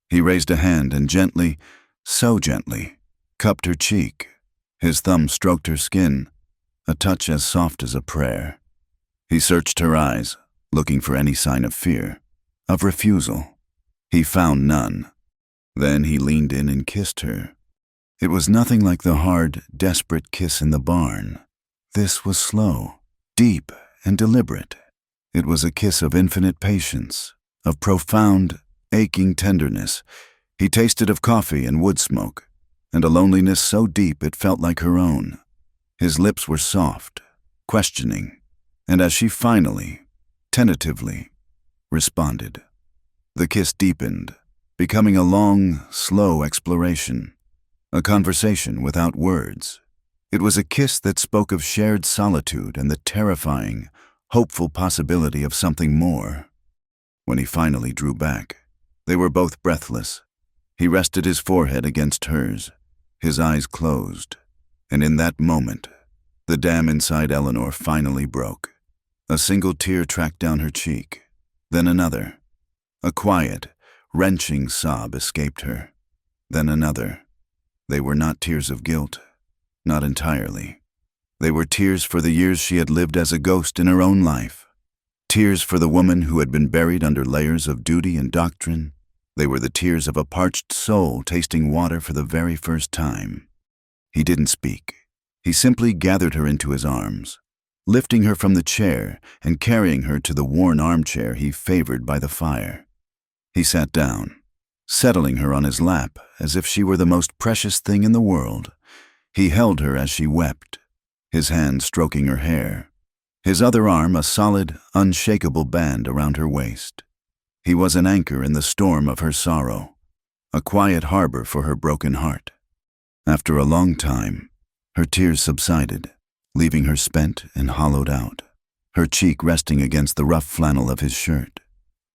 He raised a hand and gently, so gently, cupped her cheek. His thumb stroked her skin, a touch as soft as a prayer. He searched her eyes, looking for any sign of fear, of refusal. He found none. Then he leaned in and kissed her. It was nothing like the hard, desperate kiss in the barn. This was slow, deep, and deliberate. It was a kiss of infinite patience, of profound, aching tenderness. He tasted of coffee and wood smoke, and a loneliness so deep it felt like her own. His lips were soft, questioning, and as she finally, tentatively, responded, the kiss deepened, becoming a long, slow exploration, a conversation without words. It was a kiss that spoke of shared solitude and the terrifying, hopeful possibility of something more. When he finally drew back, they were both breathless. He rested his forehead against hers, his eyes closed, and in that moment, the dam inside Eleanor finally broke. A single tear tracked down her cheek, then another. A quiet, wrenching sob escaped her, then another. They were not tears of guilt, not entirely. They were tears for the years she had lived as a ghost in her own life. Tears for the woman who had been buried under layers of duty and doctrine. They were the tears of a parched soul tasting water for the very first time. He didn't speak. He simply gathered her into his arms, lifting her from the chair and carrying her to the worn armchair he favored by the fire. He sat down, settling her on his lap as if she were the most precious thing in the world. He held her as she wept, his hand stroking her hair, his other arm a solid, unshakable band around her waist. He was an anchor in the storm of her sorrow, a quiet harbor for her broken heart. After a long time, her tears subsided, leaving her spent and hollowed out, her cheek resting against the rough flannel of his shirt.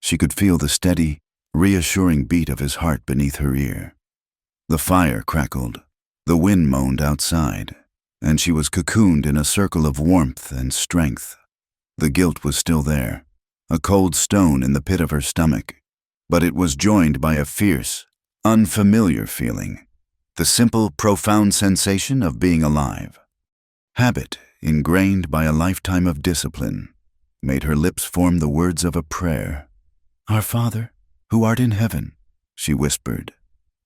She could feel the steady, reassuring beat of his heart beneath her ear. The fire crackled, the wind moaned outside, and she was cocooned in a circle of warmth and strength. The guilt was still there, a cold stone in the pit of her stomach, but it was joined by a fierce, unfamiliar feeling, the simple, profound sensation of being alive. Habit, ingrained by a lifetime of discipline, made her lips form the words of a prayer. "Our Father, who art in heaven," she whispered,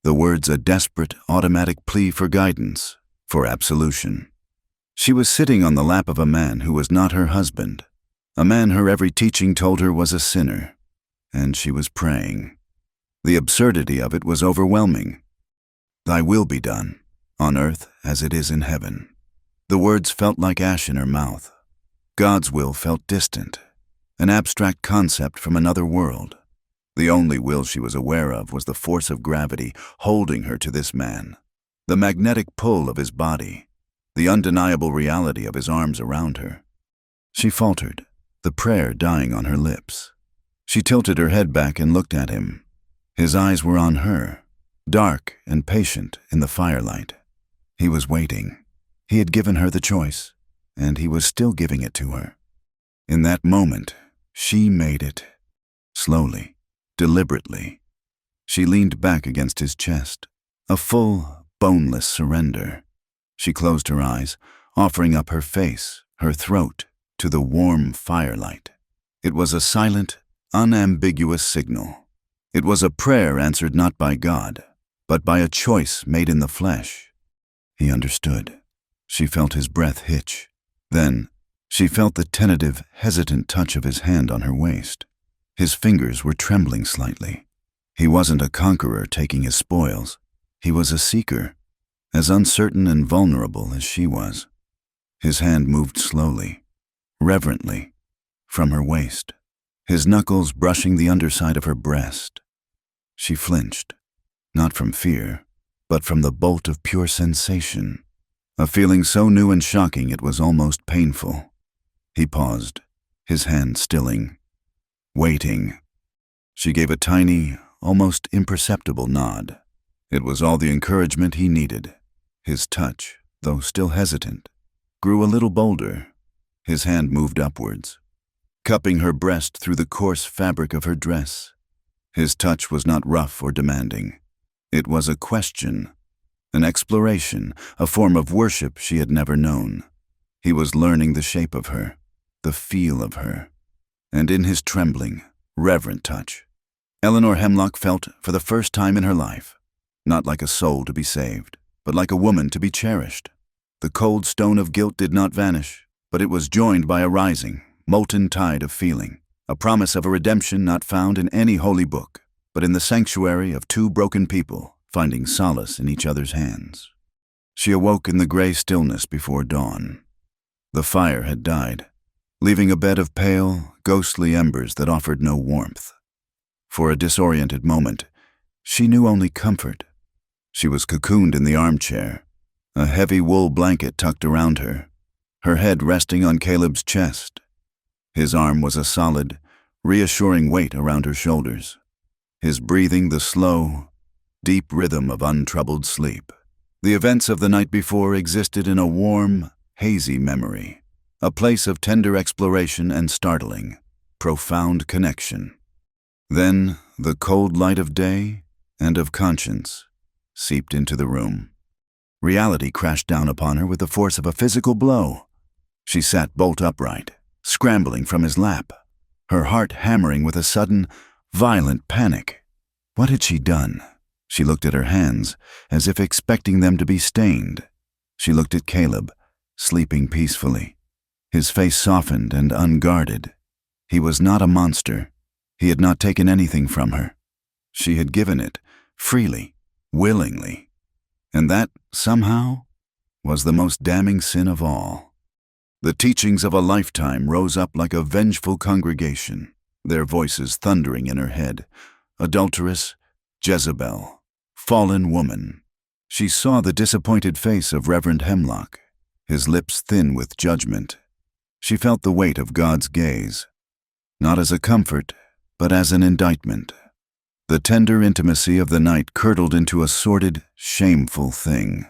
the words a desperate, automatic plea for guidance, for absolution. She was sitting on the lap of a man who was not her husband, a man her every teaching told her was a sinner, and she was praying. The absurdity of it was overwhelming. "Thy will be done, on earth as it is in heaven." The words felt like ash in her mouth. God's will felt distant, an abstract concept from another world. The only will she was aware of was the force of gravity holding her to this man, the magnetic pull of his body, the undeniable reality of his arms around her. She faltered, the prayer dying on her lips. She tilted her head back and looked at him. His eyes were on her, dark and patient in the firelight. He was waiting. He had given her the choice, and he was still giving it to her. In that moment, she made it. Slowly, deliberately. She leaned back against his chest, a full, boneless surrender. She closed her eyes, offering up her face, her throat, to the warm firelight. It was a silent, unambiguous signal. It was a prayer answered not by God, but by a choice made in the flesh. He understood. She felt his breath hitch. Then, she felt the tentative, hesitant touch of his hand on her waist. His fingers were trembling slightly. He wasn't a conqueror taking his spoils. He was a seeker, as uncertain and vulnerable as she was. His hand moved slowly, reverently, from her waist, his knuckles brushing the underside of her breast. She flinched, not from fear, but from the bolt of pure sensation, A feeling so new and shocking it was almost painful. He paused, his hand stilling, waiting. She gave a tiny, almost imperceptible nod. It was all the encouragement he needed. His touch, though still hesitant, grew a little bolder. His hand moved upwards, cupping her breast through the coarse fabric of her dress. His touch was not rough or demanding. It was a question, an exploration, a form of worship she had never known. He was learning the shape of her, the feel of her, and in his trembling, reverent touch, Eleanor Hemlock felt, for the first time in her life, not like a soul to be saved, but like a woman to be cherished. The cold stone of guilt did not vanish, but it was joined by a rising, molten tide of feeling, a promise of a redemption not found in any holy book, but in the sanctuary of two broken people finding solace in each other's hands. She awoke in the gray stillness before dawn. The fire had died, leaving a bed of pale, ghostly embers that offered no warmth. For a disoriented moment, she knew only comfort. She was cocooned in the armchair, a heavy wool blanket tucked around her, her head resting on Caleb's chest. His arm was a solid, reassuring weight around her shoulders, his breathing the slow, deep rhythm of untroubled sleep. The events of the night before existed in a warm, hazy memory, a place of tender exploration and startling, profound connection. Then the cold light of day and of conscience seeped into the room. Reality crashed down upon her with the force of a physical blow. She sat bolt upright, scrambling from his lap, her heart hammering with a sudden, violent panic. What had she done? She looked at her hands, as if expecting them to be stained. She looked at Caleb, sleeping peacefully, his face softened and unguarded. He was not a monster. He had not taken anything from her. She had given it, freely, willingly. And that, somehow, was the most damning sin of all. The teachings of a lifetime rose up like a vengeful congregation, their voices thundering in her head. Adulteress, Jezebel, fallen woman. She saw the disappointed face of Reverend Hemlock, his lips thin with judgment. She felt the weight of God's gaze, not as a comfort, but as an indictment. The tender intimacy of the night curdled into a sordid, shameful thing.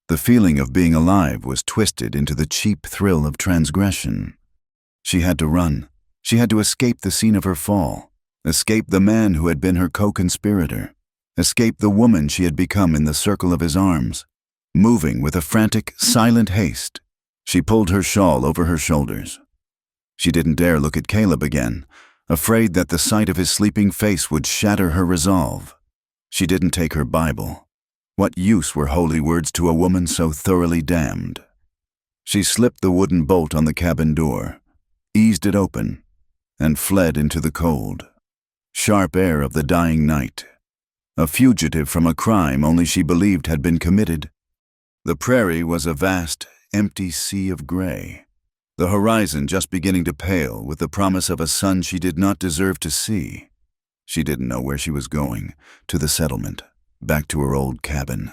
The feeling of being alive was twisted into the cheap thrill of transgression. She had to run. She had to escape the scene of her fall, escape the man who had been her co-conspirator, escape the woman she had become in the circle of his arms. Moving with a frantic, silent haste, she pulled her shawl over her shoulders. She didn't dare look at Caleb again, afraid that the sight of his sleeping face would shatter her resolve. She didn't take her Bible. What use were holy words to a woman so thoroughly damned? She slipped the wooden bolt on the cabin door, eased it open, and fled into the cold, sharp air of the dying night, a fugitive from a crime only she believed had been committed. The prairie was a vast, empty sea of gray, the horizon just beginning to pale with the promise of a sun she did not deserve to see. She didn't know where she was going, to the settlement, back to her old cabin.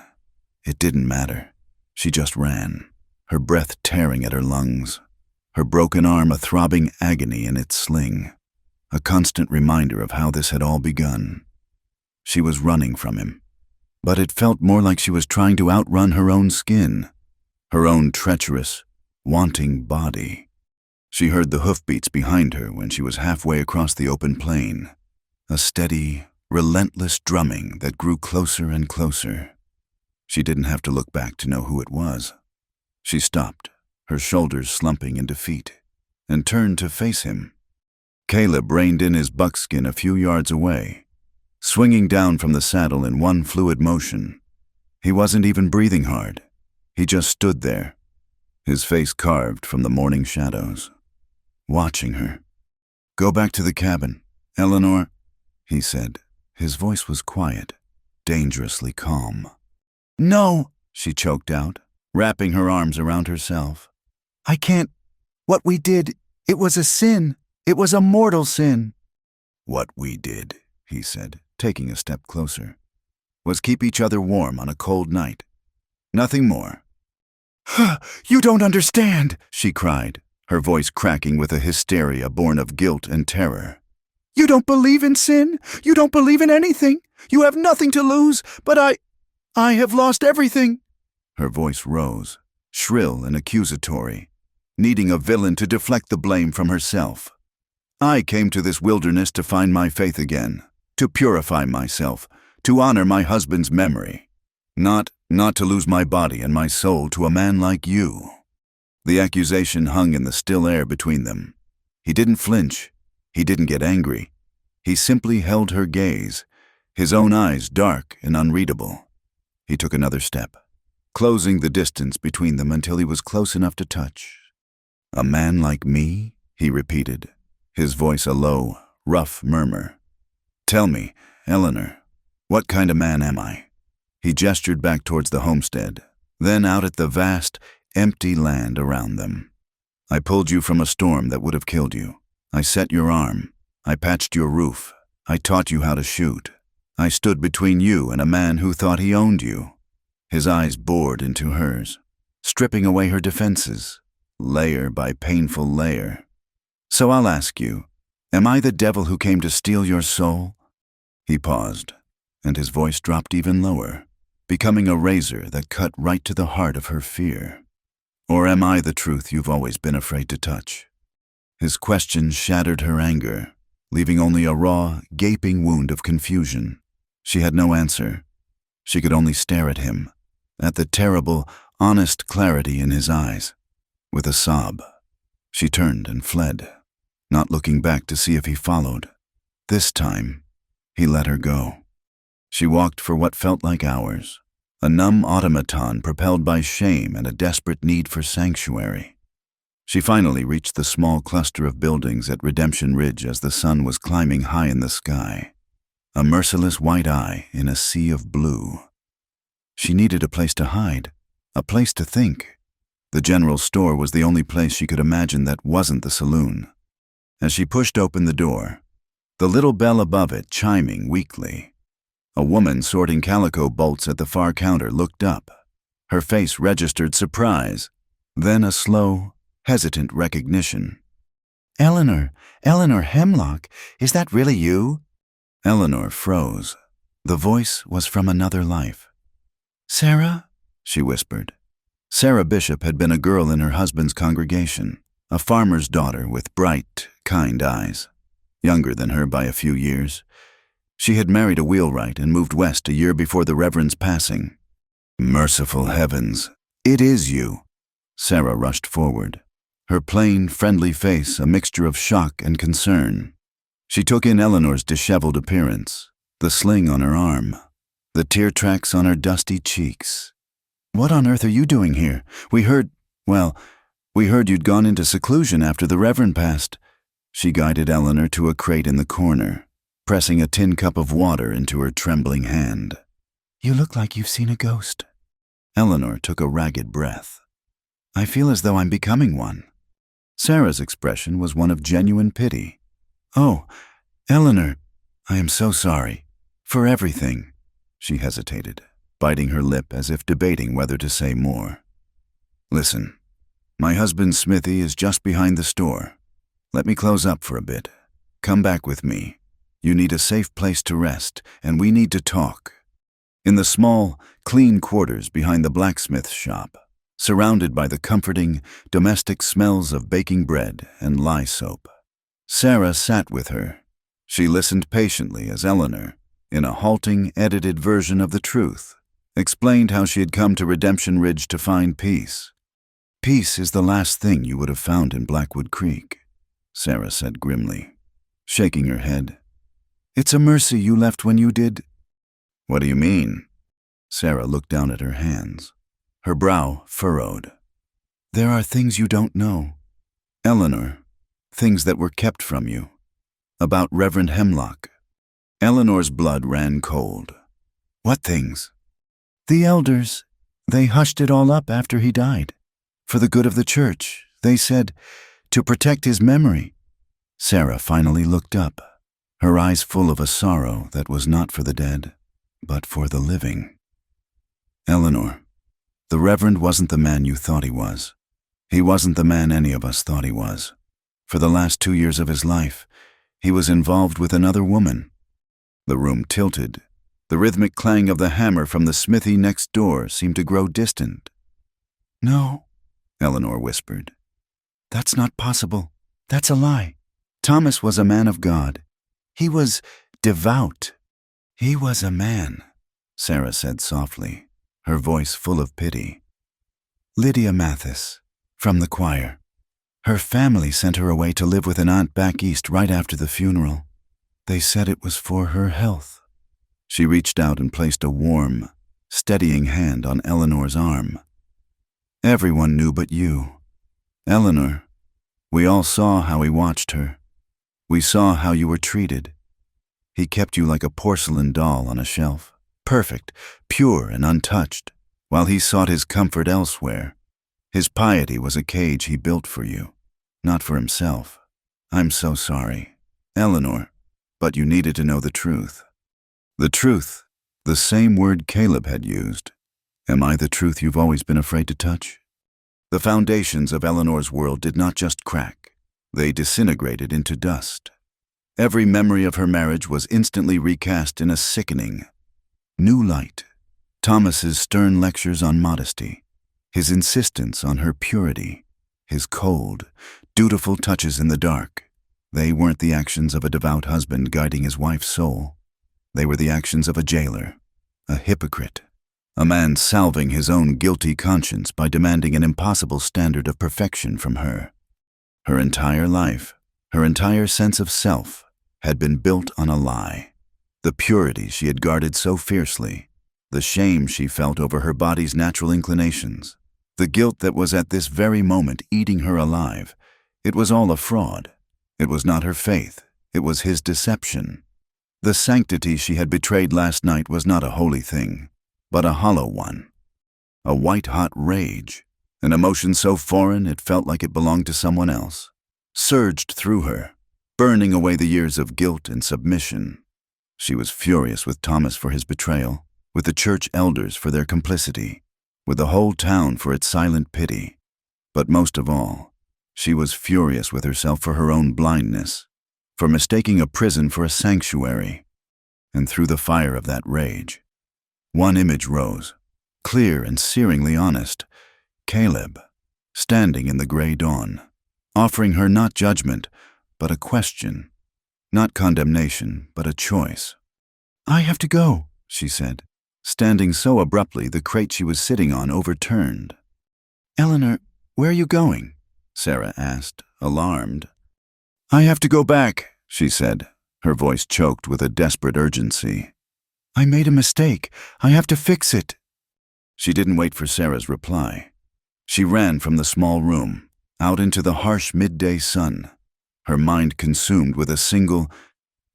It didn't matter. She just ran, her breath tearing at her lungs, her broken arm a throbbing agony in its sling, a constant reminder of how this had all begun. She was running from him, but it felt more like she was trying to outrun her own skin, her own treacherous, wanting body. She heard the hoofbeats behind her when she was halfway across the open plain, a steady, relentless drumming that grew closer and closer. She didn't have to look back to know who it was. She stopped, her shoulders slumping in defeat, and turned to face him. Caleb reined in his buckskin a few yards away, swinging down from the saddle in one fluid motion. He wasn't even breathing hard. He just stood there, his face carved from the morning shadows, watching her. "Go back to the cabin, Eleanor," he said. His voice was quiet, dangerously calm. "No," she choked out, wrapping her arms around herself. "I can't. What we did, it was a sin. It was a mortal sin." "What we did," he said, taking a step closer, "was keep each other warm on a cold night. Nothing more. You don't understand, she cried, her voice cracking with a hysteria born of guilt and terror. You don't believe in sin? You don't believe in anything? You have nothing to lose, but I have lost everything. Her voice rose, shrill and accusatory, needing a villain to deflect the blame from herself. I came to this wilderness to find my faith again, to purify myself, to honor my husband's memory. Not to lose my body and my soul to a man like you. The accusation hung in the still air between them. He didn't flinch. He didn't get angry. He simply held her gaze, his own eyes dark and unreadable. He took another step, closing the distance between them until he was close enough to touch. A man like me? He repeated, his voice a low, rough murmur. Tell me, Eleanor, what kind of man am I? He gestured back towards the homestead, then out at the vast, empty land around them. I pulled you from a storm that would have killed you. I set your arm. I patched your roof. I taught you how to shoot. I stood between you and a man who thought he owned you. His eyes bored into hers, stripping away her defenses, layer by painful layer. So I'll ask you, am I the devil who came to steal your soul? He paused, and his voice dropped even lower, becoming a razor that cut right to the heart of her fear. Or am I the truth you've always been afraid to touch? His question shattered her anger, leaving only a raw, gaping wound of confusion. She had no answer. She could only stare at him, at the terrible, honest clarity in his eyes. With a sob, she turned and fled, not looking back to see if he followed. This time, he let her go. She walked for what felt like hours, a numb automaton propelled by shame and a desperate need for sanctuary. She finally reached the small cluster of buildings at Redemption Ridge as the sun was climbing high in the sky, a merciless white eye in a sea of blue. She needed a place to hide, a place to think. The general store was the only place she could imagine that wasn't the saloon. As she pushed open the door, the little bell above it chiming weakly, a woman sorting calico bolts at the far counter looked up. Her face registered surprise, then a slow, hesitant recognition. Eleanor Hemlock, is that really you? Eleanor froze. The voice was from another life. Sarah? She whispered. Sarah Bishop had been a girl in her husband's congregation, a farmer's daughter with bright, kind eyes. Younger than her by a few years. She had married a wheelwright and moved west a year before the Reverend's passing. Merciful heavens, it is you. Sarah rushed forward, her plain, friendly face a mixture of shock and concern. She took in Eleanor's disheveled appearance, the sling on her arm, the tear tracks on her dusty cheeks. What on earth are you doing here? We heard you'd gone into seclusion after the Reverend passed. She guided Eleanor to a crate in the corner, pressing a tin cup of water into her trembling hand. You look like you've seen a ghost. Eleanor took a ragged breath. I feel as though I'm becoming one. Sarah's expression was one of genuine pity. Oh, Eleanor, I am so sorry. For everything. She hesitated, biting her lip as if debating whether to say more. Listen, my husband's smithy is just behind the store. Let me close up for a bit. Come back with me. You need a safe place to rest, and we need to talk. In the small, clean quarters behind the blacksmith's shop, surrounded by the comforting, domestic smells of baking bread and lye soap. Sarah sat with her. She listened patiently as Eleanor, in a halting, edited version of the truth, explained how she had come to Redemption Ridge to find peace. Peace is the last thing you would have found in Blackwood Creek, Sarah said grimly, shaking her head. It's a mercy you left when you did. What do you mean? Sarah looked down at her hands, her brow furrowed. There are things you don't know, Eleanor, things that were kept from you, about Reverend Hemlock. Eleanor's blood ran cold. What things? The elders, they hushed it all up after he died. For the good of the church, they said, to protect his memory. Sarah finally looked up, her eyes full of a sorrow that was not for the dead, but for the living. Eleanor, The Reverend wasn't the man you thought he was. He wasn't the man any of us thought he was. For the last 2 years of his life, he was involved with another woman. The room tilted. The rhythmic clang of the hammer from the smithy next door seemed to grow distant. "No," Eleanor whispered. "That's not possible. That's a lie. Thomas was a man of God. He was devout. He was a man," Sarah said softly, her voice full of pity. "Lydia Mathis, from the choir. Her family sent her away to live with an aunt back east right after the funeral. They said it was for her health." She reached out and placed a warm, steadying hand on Eleanor's arm. "Everyone knew but you. Eleanor, we all saw how he watched her. We saw how you were treated. He kept you like a porcelain doll on a shelf, perfect, pure, and untouched, while he sought his comfort elsewhere. His piety was a cage he built for you, not for himself. I'm so sorry, Eleanor, but you needed to know the truth." The truth, the same word Caleb had used. Am I the truth you've always been afraid to touch? The foundations of Eleanor's world did not just crack. They disintegrated into dust. Every memory of her marriage was instantly recast in a sickening, new light. Thomas's stern lectures on modesty, his insistence on her purity, his cold, dutiful touches in the dark. They weren't the actions of a devout husband guiding his wife's soul. They were the actions of a jailer, a hypocrite, a man salving his own guilty conscience by demanding an impossible standard of perfection from her. Her entire life, her entire sense of self, had been built on a lie. The purity she had guarded so fiercely, the shame she felt over her body's natural inclinations, the guilt that was at this very moment eating her alive, it was all a fraud. It was not her faith, it was his deception. The sanctity she had betrayed last night was not a holy thing, but a hollow one. A white-hot rage, an emotion so foreign it felt like it belonged to someone else, surged through her, burning away the years of guilt and submission. She was furious with Thomas for his betrayal, with the church elders for their complicity, with the whole town for its silent pity. But most of all, she was furious with herself for her own blindness, for mistaking a prison for a sanctuary. And through the fire of that rage, one image rose, clear and searingly honest: Caleb, standing in the gray dawn, offering her not judgment, but a question, not condemnation, but a choice. "I have to go," she said, standing so abruptly the crate she was sitting on overturned. "Eleanor, where are you going?" Sarah asked, alarmed. "I have to go back," she said, her voice choked with a desperate urgency. "I made a mistake. I have to fix it." She didn't wait for Sarah's reply. She ran from the small room, out into the harsh midday sun, her mind consumed with a single,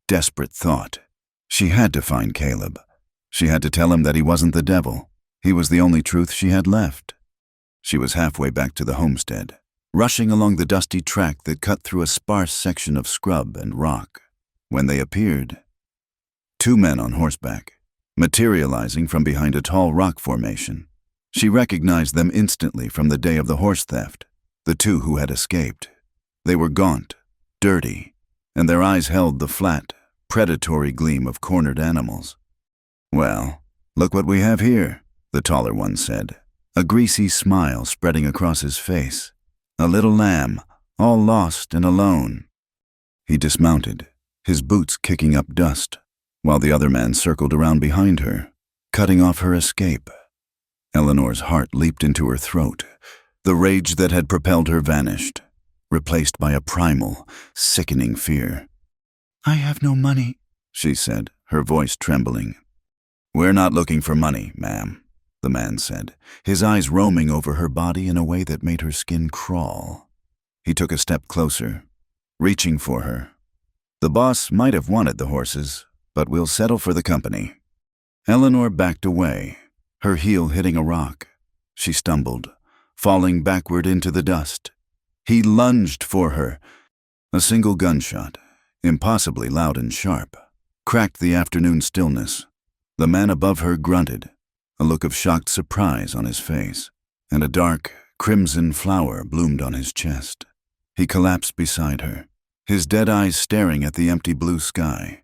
desperate thought. She had to find Caleb. She had to tell him that he wasn't the devil. He was the only truth she had left. She was halfway back to the homestead, rushing along the dusty track that cut through a sparse section of scrub and rock, when they appeared. 2 men on horseback, materializing from behind a tall rock formation. She recognized them instantly from the day of the horse theft, the 2 who had escaped. They were gaunt, dirty, and their eyes held the flat, predatory gleam of cornered animals. "Well, look what we have here," the taller one said, a greasy smile spreading across his face. "A little lamb, all lost and alone." He dismounted, his boots kicking up dust, while the other man circled around behind her, cutting off her escape. Eleanor's heart leaped into her throat. The rage that had propelled her vanished, replaced by a primal, sickening fear. "I have no money," she said, her voice trembling. "We're not looking for money, ma'am," the man said, his eyes roaming over her body in a way that made her skin crawl. He took a step closer, reaching for her. "The boss might have wanted the horses, but we'll settle for the company." Eleanor backed away, her heel hitting a rock. She stumbled, falling backward into the dust. He lunged for her. A single gunshot, impossibly loud and sharp, cracked the afternoon stillness. The man above her grunted. a look of shocked surprise on his face, and a dark, crimson flower bloomed on his chest. He collapsed beside her, his dead eyes staring at the empty blue sky.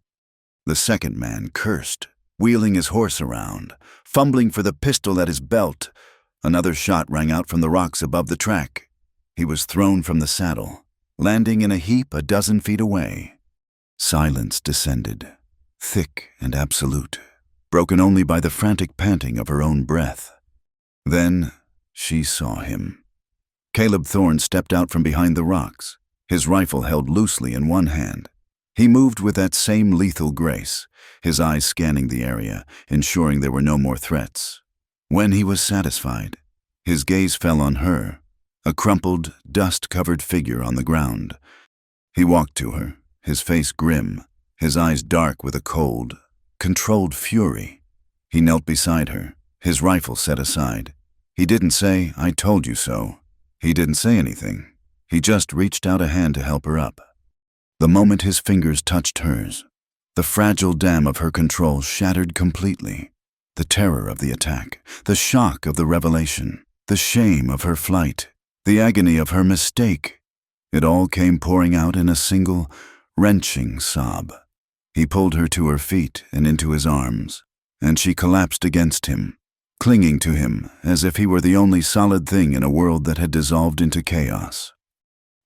The second man cursed, wheeling his horse around, fumbling for the pistol at his belt. Another shot rang out from the rocks above the track. He was thrown from the saddle, landing in a heap a dozen feet away. Silence descended, thick and absolute, broken only by the frantic panting of her own breath. Then she saw him. Caleb Thorne stepped out from behind the rocks, his rifle held loosely in one hand. He moved with that same lethal grace, his eyes scanning the area, ensuring there were no more threats. When he was satisfied, his gaze fell on her, a crumpled, dust-covered figure on the ground. He walked to her, his face grim, his eyes dark with a cold, controlled fury. He knelt beside her, his rifle set aside. He didn't say, "I told you so." He didn't say anything. He just reached out a hand to help her up. The moment his fingers touched hers, the fragile dam of her control shattered completely. The terror of the attack, the shock of the revelation, the shame of her flight, the agony of her mistake, it all came pouring out in a single, wrenching sob. He pulled her to her feet and into his arms, and she collapsed against him, clinging to him as if he were the only solid thing in a world that had dissolved into chaos.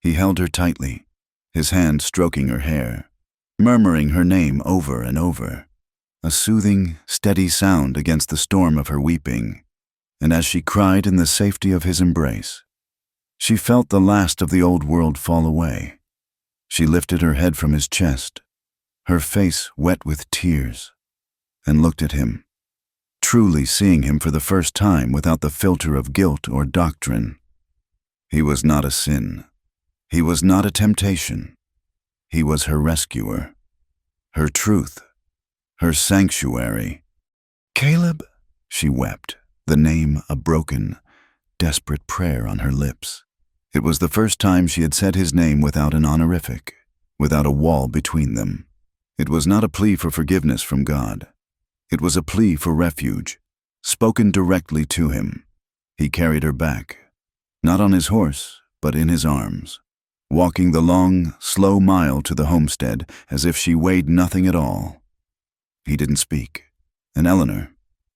He held her tightly, his hand stroking her hair, murmuring her name over and over, a soothing, steady sound against the storm of her weeping. And as she cried in the safety of his embrace, she felt the last of the old world fall away. She lifted her head from his chest, her face wet with tears, and looked at him, truly seeing him for the first time without the filter of guilt or doctrine. He was not a sin. He was not a temptation. He was her rescuer, her truth, her sanctuary. "Caleb," she wept, the name a broken, desperate prayer on her lips. It was the first time she had said his name without an honorific, without a wall between them. It was not a plea for forgiveness from God. It was a plea for refuge, spoken directly to him. He carried her back, not on his horse, but in his arms, walking the long, slow mile to the homestead as if she weighed nothing at all. He didn't speak, and Eleanor,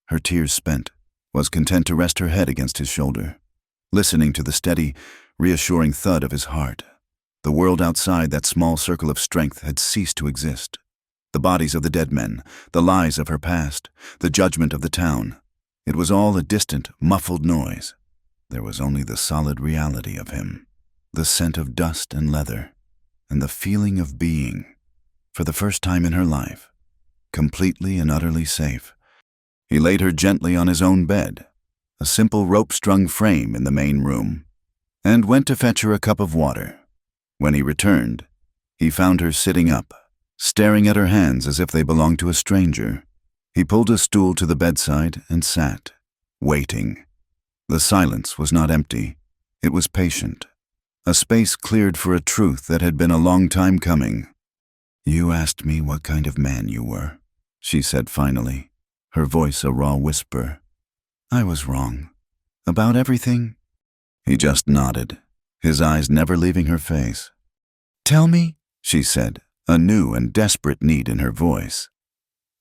her tears spent, was content to rest her head against his shoulder, listening to the steady, reassuring thud of his heart. The world outside that small circle of strength had ceased to exist. The bodies of the dead men, the lies of her past, the judgment of the town. It was all a distant, muffled noise. There was only the solid reality of him, the scent of dust and leather, and the feeling of being, for the first time in her life, completely and utterly safe. He laid her gently on his own bed, a simple rope-strung frame in the main room, and went to fetch her a cup of water. When he returned, he found her sitting up, staring at her hands as if they belonged to a stranger. He pulled a stool to the bedside and sat, waiting. The silence was not empty. It was patient. A space cleared for a truth that had been a long time coming. "You asked me what kind of man you were," she said finally, her voice a raw whisper. "I was wrong. About everything?" He just nodded, his eyes never leaving her face. "Tell me," she said, a new and desperate need in her voice.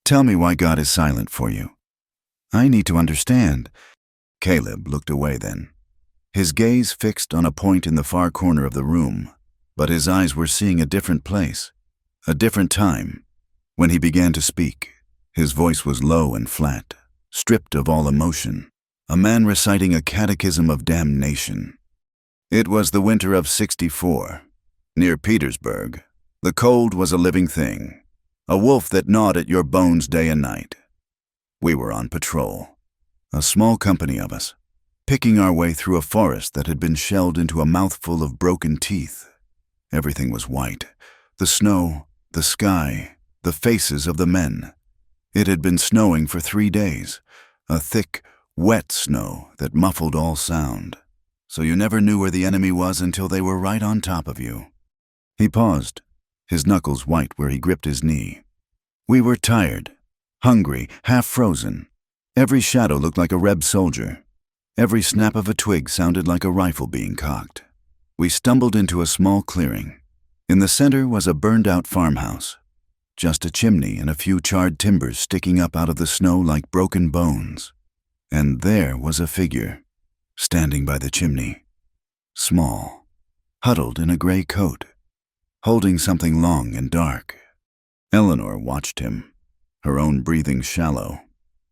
"Tell me why God is silent for you. I need to understand." Caleb looked away then, his gaze fixed on a point in the far corner of the room, but his eyes were seeing a different place, a different time. When he began to speak, his voice was low and flat, stripped of all emotion, a man reciting a catechism of damnation. It was the winter of '64, near Petersburg. The cold was a living thing, a wolf that gnawed at your bones day and night. We were on patrol, a small company of us, picking our way through a forest that had been shelled into a mouthful of broken teeth. Everything was white, the snow, the sky, the faces of the men. It had been snowing for 3 days, a thick, wet snow that muffled all sound, so you never knew where the enemy was until they were right on top of you. He paused, his knuckles white where he gripped his knee. We were tired, hungry, half frozen. Every shadow looked like a Reb soldier. Every snap of a twig sounded like a rifle being cocked. We stumbled into a small clearing. In the center was a burned-out farmhouse. Just a chimney and a few charred timbers sticking up out of the snow like broken bones. And there was a figure, standing by the chimney. Small, huddled in a gray coat, holding something long and dark. Eleanor watched him, her own breathing shallow,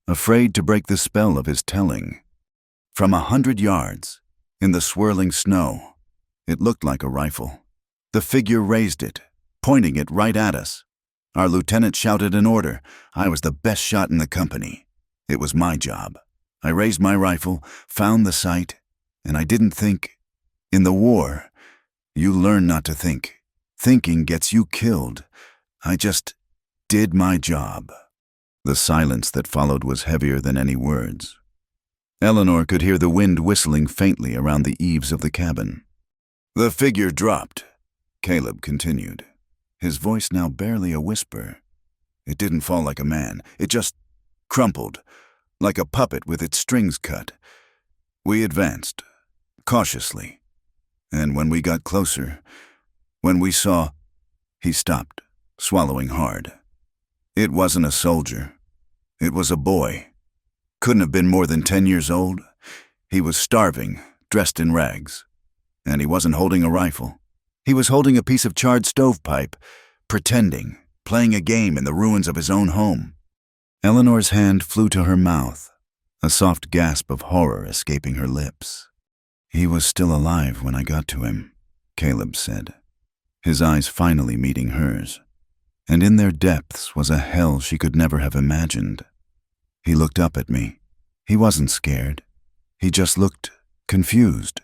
afraid to break the spell of his telling. From 100 yards, in the swirling snow, it looked like a rifle. The figure raised it, pointing it right at us. Our lieutenant shouted an order. I was the best shot in the company. It was my job. I raised my rifle, found the sight, and I didn't think. In the war, you learn not to think. Thinking gets you killed. I just did my job. The silence that followed was heavier than any words. Eleanor could hear the wind whistling faintly around the eaves of the cabin. The figure dropped, Caleb continued, his voice now barely a whisper. It didn't fall like a man. It just crumpled, like a puppet with its strings cut. We advanced, cautiously, and when we got closer, when we saw, he stopped, swallowing hard. It wasn't a soldier. It was a boy. Couldn't have been more than 10 years old. He was starving, dressed in rags. And he wasn't holding a rifle. He was holding a piece of charred stovepipe, pretending, playing a game in the ruins of his own home. Eleanor's hand flew to her mouth, a soft gasp of horror escaping her lips. He was still alive when I got to him, Caleb said, his eyes finally meeting hers. And in their depths was a hell she could never have imagined. He looked up at me. He wasn't scared. He just looked confused.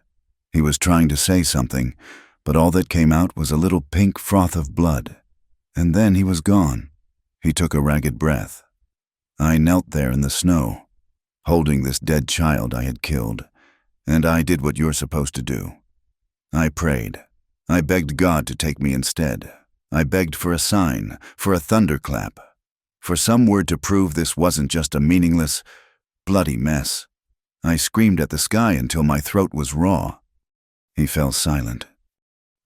He was trying to say something, but all that came out was a little pink froth of blood. And then he was gone. He took a ragged breath. I knelt there in the snow, holding this dead child I had killed, and I did what you're supposed to do. I prayed. I begged God to take me instead. I begged for a sign, for a thunderclap, for some word to prove this wasn't just a meaningless, bloody mess. I screamed at the sky until my throat was raw. He fell silent.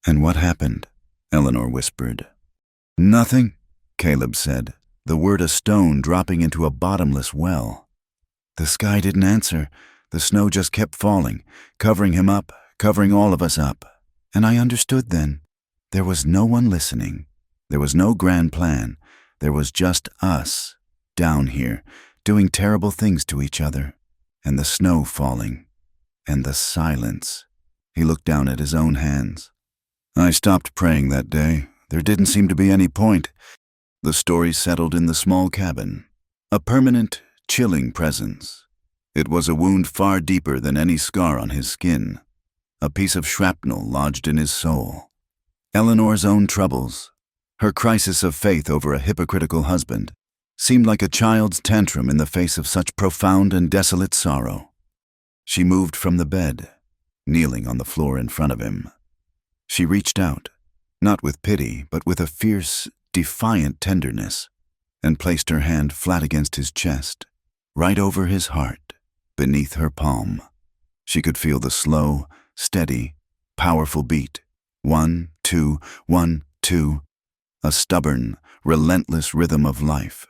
And what happened? Eleanor whispered. Nothing, Caleb said, the word a stone dropping into a bottomless well. The sky didn't answer. The snow just kept falling, covering him up, covering all of us up. And I understood then. There was no one listening. There was no grand plan. There was just us, down here, doing terrible things to each other. And the snow falling. And the silence. He looked down at his own hands. I stopped praying that day. There didn't seem to be any point. The story settled in the small cabin. A permanent, chilling presence. It was a wound far deeper than any scar on his skin. A piece of shrapnel lodged in his soul. Eleanor's own troubles, her crisis of faith over a hypocritical husband, seemed like a child's tantrum in the face of such profound and desolate sorrow. She moved from the bed, kneeling on the floor in front of him. She reached out, not with pity, but with a fierce, defiant tenderness, and placed her hand flat against his chest, right over his heart, beneath her palm. She could feel the slow, steady, powerful beat. 1, 2, 1, 2, a stubborn, relentless rhythm of life.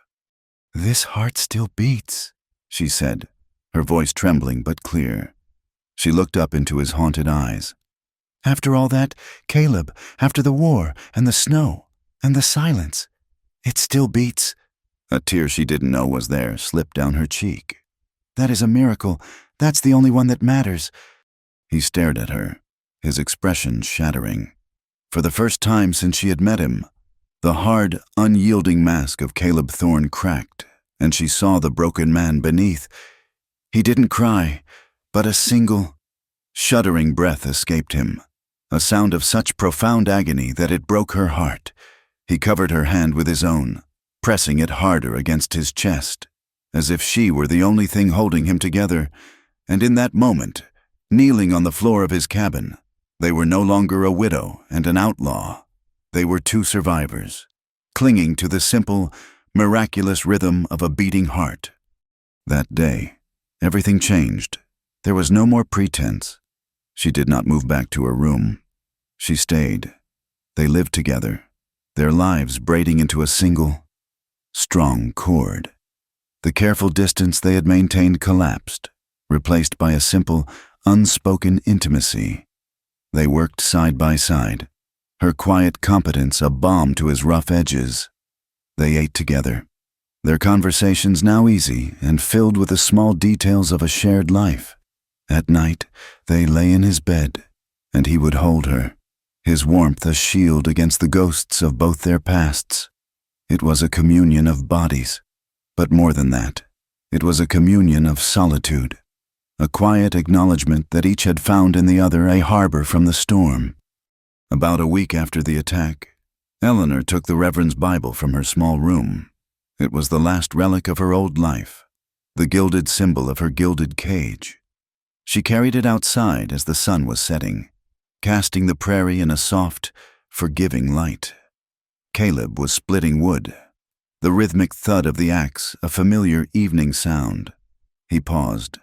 This heart still beats, she said, her voice trembling but clear. She looked up into his haunted eyes. After all that, Caleb, after the war and the snow and the silence, it still beats. A tear she didn't know was there slipped down her cheek. That is a miracle. That's the only one that matters. He stared at her, his expression shattering. For the first time since she had met him, the hard, unyielding mask of Caleb Thorne cracked, and she saw the broken man beneath. He didn't cry, but a single, shuddering breath escaped him, a sound of such profound agony that it broke her heart. He covered her hand with his own, pressing it harder against his chest, as if she were the only thing holding him together, and in that moment, kneeling on the floor of his cabin, they were no longer a widow and an outlaw. They were two survivors, clinging to the simple, miraculous rhythm of a beating heart. That day, everything changed. There was no more pretense. She did not move back to her room. She stayed. They lived together, their lives braiding into a single, strong cord. The careful distance they had maintained collapsed, replaced by a simple, unspoken intimacy. They worked side by side, her quiet competence a balm to his rough edges. They ate together, their conversations now easy and filled with the small details of a shared life. At night, they lay in his bed, and he would hold her, his warmth a shield against the ghosts of both their pasts. It was a communion of bodies, but more than that, it was a communion of solitude, a quiet acknowledgement that each had found in the other a harbor from the storm. About a week after the attack, Eleanor took the Reverend's Bible from her small room. It was the last relic of her old life, the gilded symbol of her gilded cage. She carried it outside as the sun was setting, casting the prairie in a soft, forgiving light. Caleb was splitting wood, the rhythmic thud of the axe a familiar evening sound. He paused,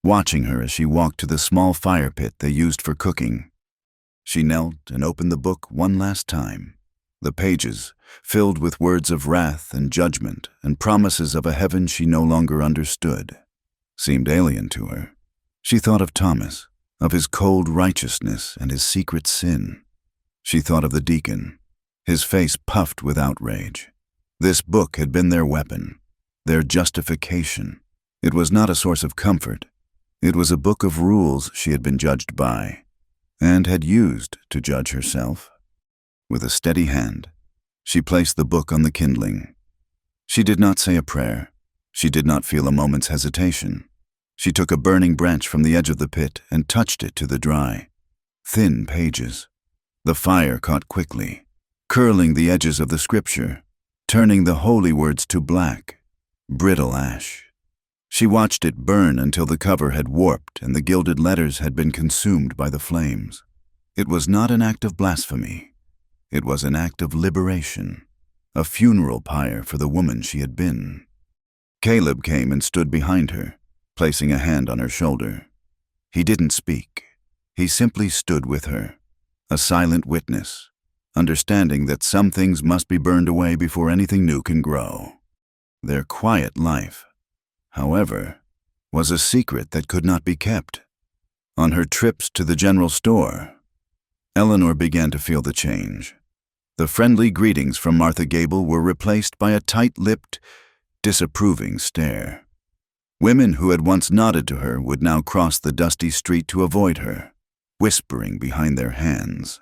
watching her as she walked to the small fire pit they used for cooking. She knelt and opened the book one last time. The pages, filled with words of wrath and judgment and promises of a heaven she no longer understood, seemed alien to her. She thought of Thomas, of his cold righteousness and his secret sin. She thought of the deacon, his face puffed with outrage. This book had been their weapon, their justification. It was not a source of comfort. It was a book of rules she had been judged by, and had used to judge herself. With a steady hand, she placed the book on the kindling. She did not say a prayer. She did not feel a moment's hesitation. She took a burning branch from the edge of the pit and touched it to the dry, thin pages. The fire caught quickly, curling the edges of the scripture, turning the holy words to black, brittle ash. She watched it burn until the cover had warped and the gilded letters had been consumed by the flames. It was not an act of blasphemy. It was an act of liberation, a funeral pyre for the woman she had been. Caleb came and stood behind her, placing a hand on her shoulder. He didn't speak. He simply stood with her, a silent witness, understanding that some things must be burned away before anything new can grow. Their quiet life, however, was a secret that could not be kept. On her trips to the general store, Eleanor began to feel the change. The friendly greetings from Martha Gable were replaced by a tight-lipped, disapproving stare. Women who had once nodded to her would now cross the dusty street to avoid her, whispering behind their hands.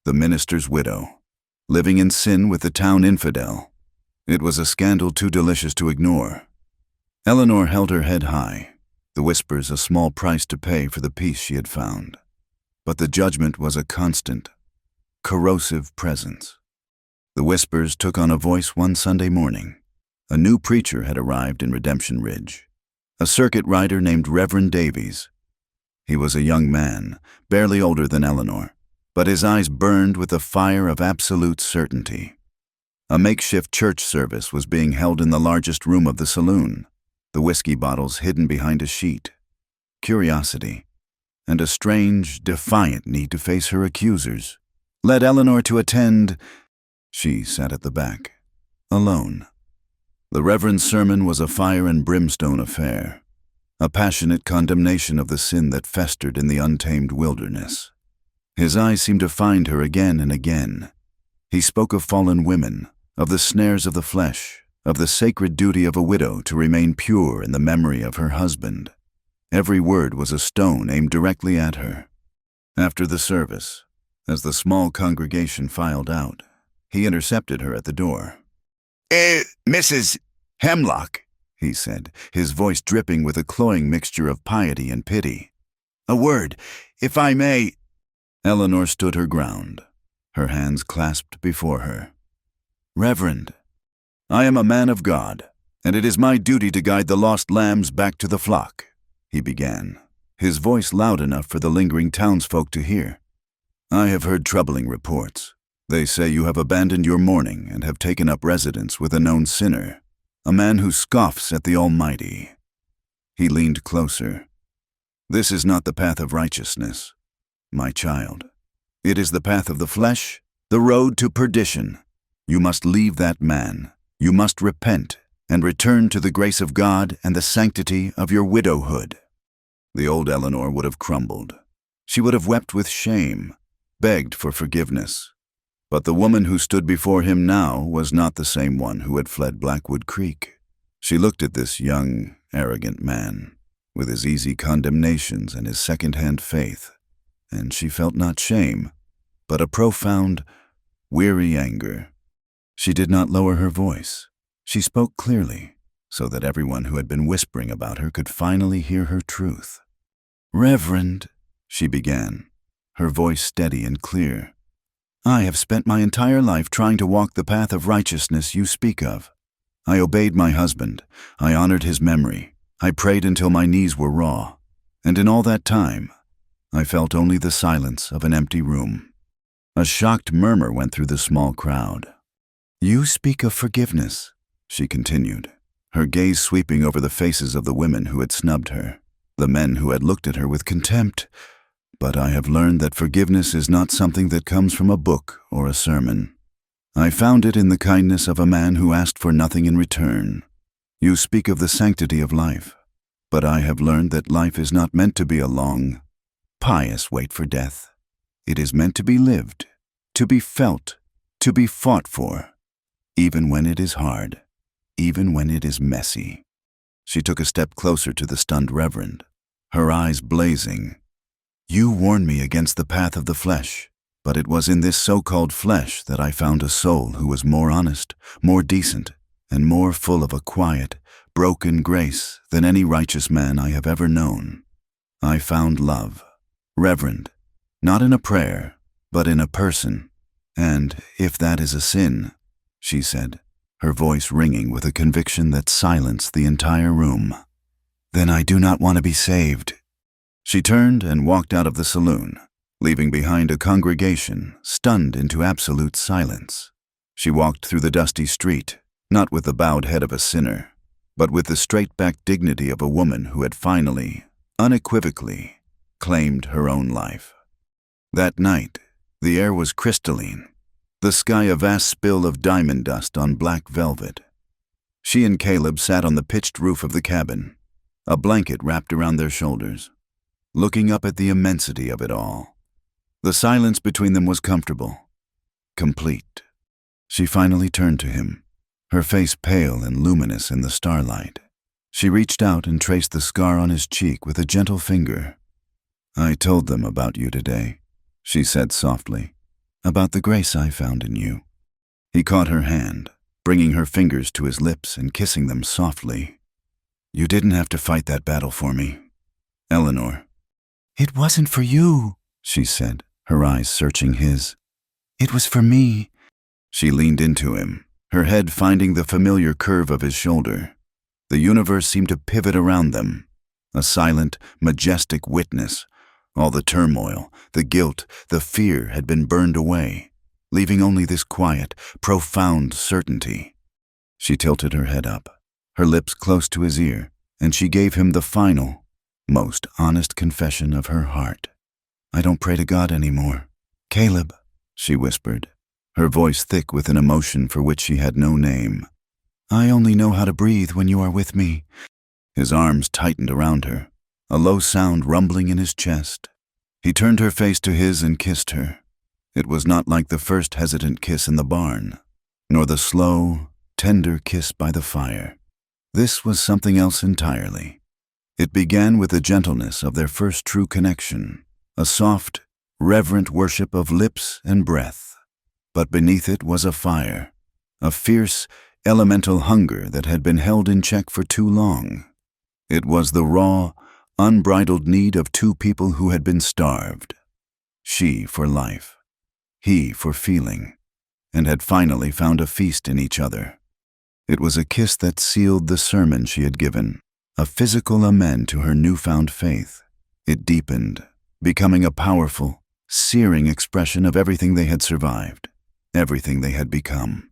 The minister's widow, living in sin with the town infidel. It was a scandal too delicious to ignore. Eleanor held her head high, the whispers a small price to pay for the peace she had found. But the judgment was a constant, corrosive presence. The whispers took on a voice one Sunday morning. A new preacher had arrived in Redemption Ridge, a circuit rider named Reverend Davies. He was a young man, barely older than Eleanor, but his eyes burned with the fire of absolute certainty. A makeshift church service was being held in the largest room of the saloon, the whiskey bottles hidden behind a sheet. Curiosity, and a strange, defiant need to face her accusers, led Eleanor to attend. She sat at the back, alone. The Reverend's sermon was a fire and brimstone affair, a passionate condemnation of the sin that festered in the untamed wilderness. His eyes seemed to find her again and again. He spoke of fallen women, of the snares of the flesh, of the sacred duty of a widow to remain pure in the memory of her husband. Every word was a stone aimed directly at her. After the service, as the small congregation filed out, he intercepted her at the door. Mrs. Hemlock, he said, his voice dripping with a cloying mixture of piety and pity. A word, if I may. Eleanor stood her ground, her hands clasped before her. Reverend, I am a man of God, and it is my duty to guide the lost lambs back to the flock, he began, his voice loud enough for the lingering townsfolk to hear. I have heard troubling reports. They say you have abandoned your mourning and have taken up residence with a known sinner, a man who scoffs at the Almighty. He leaned closer. "This is not the path of righteousness, my child. It is the path of the flesh, the road to perdition. You must leave that man. You must repent and return to the grace of God and the sanctity of your widowhood." The old Eleanor would have crumbled. She would have wept with shame, begged for forgiveness. But the woman who stood before him now was not the same one who had fled Blackwood Creek. She looked at this young, arrogant man, with his easy condemnations and his second-hand faith, and she felt not shame, but a profound, weary anger. She did not lower her voice. She spoke clearly, so that everyone who had been whispering about her could finally hear her truth. "Reverend," she began, her voice steady and clear, "I have spent my entire life trying to walk the path of righteousness you speak of. I obeyed my husband. I honored his memory. I prayed until my knees were raw. And in all that time, I felt only the silence of an empty room." A shocked murmur went through the small crowd. "You speak of forgiveness," she continued, her gaze sweeping over the faces of the women who had snubbed her, the men who had looked at her with contempt. "But I have learned that forgiveness is not something that comes from a book or a sermon. I found it in the kindness of a man who asked for nothing in return. You speak of the sanctity of life, but I have learned that life is not meant to be a long, pious wait for death. It is meant to be lived, to be felt, to be fought for, even when it is hard, even when it is messy." She took a step closer to the stunned reverend, her eyes blazing. "You warned me against the path of the flesh, but it was in this so-called flesh that I found a soul who was more honest, more decent, and more full of a quiet, broken grace than any righteous man I have ever known. I found love, Reverend, not in a prayer, but in a person. And if that is a sin," she said, her voice ringing with a conviction that silenced the entire room, "then I do not want to be saved." She turned and walked out of the saloon, leaving behind a congregation stunned into absolute silence. She walked through the dusty street, not with the bowed head of a sinner, but with the straight-backed dignity of a woman who had finally, unequivocally, claimed her own life. That night, the air was crystalline, the sky a vast spill of diamond dust on black velvet. She and Caleb sat on the pitched roof of the cabin, a blanket wrapped around their shoulders, looking up at the immensity of it all. The silence between them was comfortable, complete. She finally turned to him, her face pale and luminous in the starlight. She reached out and traced the scar on his cheek with a gentle finger. "I told them about you today," she said softly, "about the grace I found in you." He caught her hand, bringing her fingers to his lips and kissing them softly. "You didn't have to fight that battle for me, Eleanor." "It wasn't for you," she said, her eyes searching his. "It was for me." She leaned into him, her head finding the familiar curve of his shoulder. The universe seemed to pivot around them, a silent, majestic witness. All the turmoil, the guilt, the fear had been burned away, leaving only this quiet, profound certainty. She tilted her head up, her lips close to his ear, and she gave him the final, most honest confession of her heart. "I don't pray to God anymore. Caleb," she whispered, her voice thick with an emotion for which she had no name. "I only know how to breathe when you are with me." His arms tightened around her, a low sound rumbling in his chest. He turned her face to his and kissed her. It was not like the first hesitant kiss in the barn, nor the slow, tender kiss by the fire. This was something else entirely. It began with the gentleness of their first true connection, a soft, reverent worship of lips and breath. But beneath it was a fire, a fierce, elemental hunger that had been held in check for too long. It was the raw, unbridled need of two people who had been starved. She for life, he for feeling, and had finally found a feast in each other. It was a kiss that sealed the sermon she had given, a physical amen to her newfound faith. It deepened, becoming a powerful, searing expression of everything they had survived, everything they had become.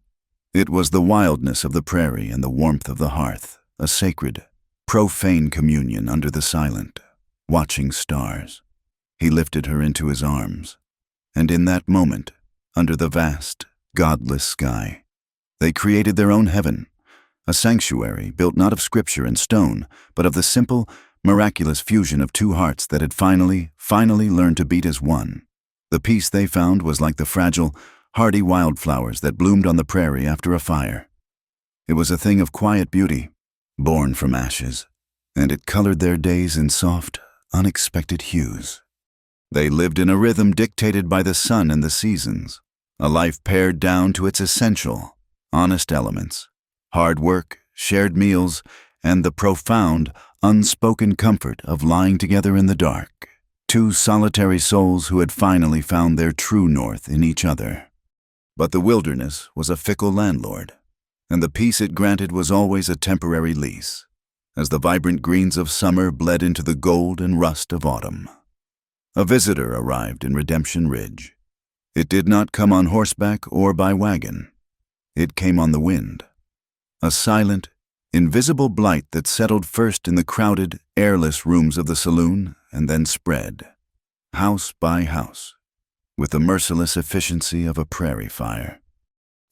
It was the wildness of the prairie and the warmth of the hearth, a sacred, profane communion under the silent, watching stars. He lifted her into his arms, and in that moment, under the vast, godless sky, they created their own heaven, a sanctuary built not of scripture and stone, but of the simple, miraculous fusion of two hearts that had finally learned to beat as one. The peace they found was like the fragile, hardy wildflowers that bloomed on the prairie after a fire. It was a thing of quiet beauty, born from ashes, and it colored their days in soft, unexpected hues. They lived in a rhythm dictated by the sun and the seasons, a life pared down to its essential, honest elements: hard work, shared meals, and the profound, unspoken comfort of lying together in the dark. Two solitary souls who had finally found their true north in each other. But the wilderness was a fickle landlord, and the peace it granted was always a temporary lease, as the vibrant greens of summer bled into the gold and rust of autumn. A visitor arrived in Redemption Ridge. It did not come on horseback or by wagon. It came on the wind. A silent, invisible blight that settled first in the crowded, airless rooms of the saloon and then spread, house by house, with the merciless efficiency of a prairie fire.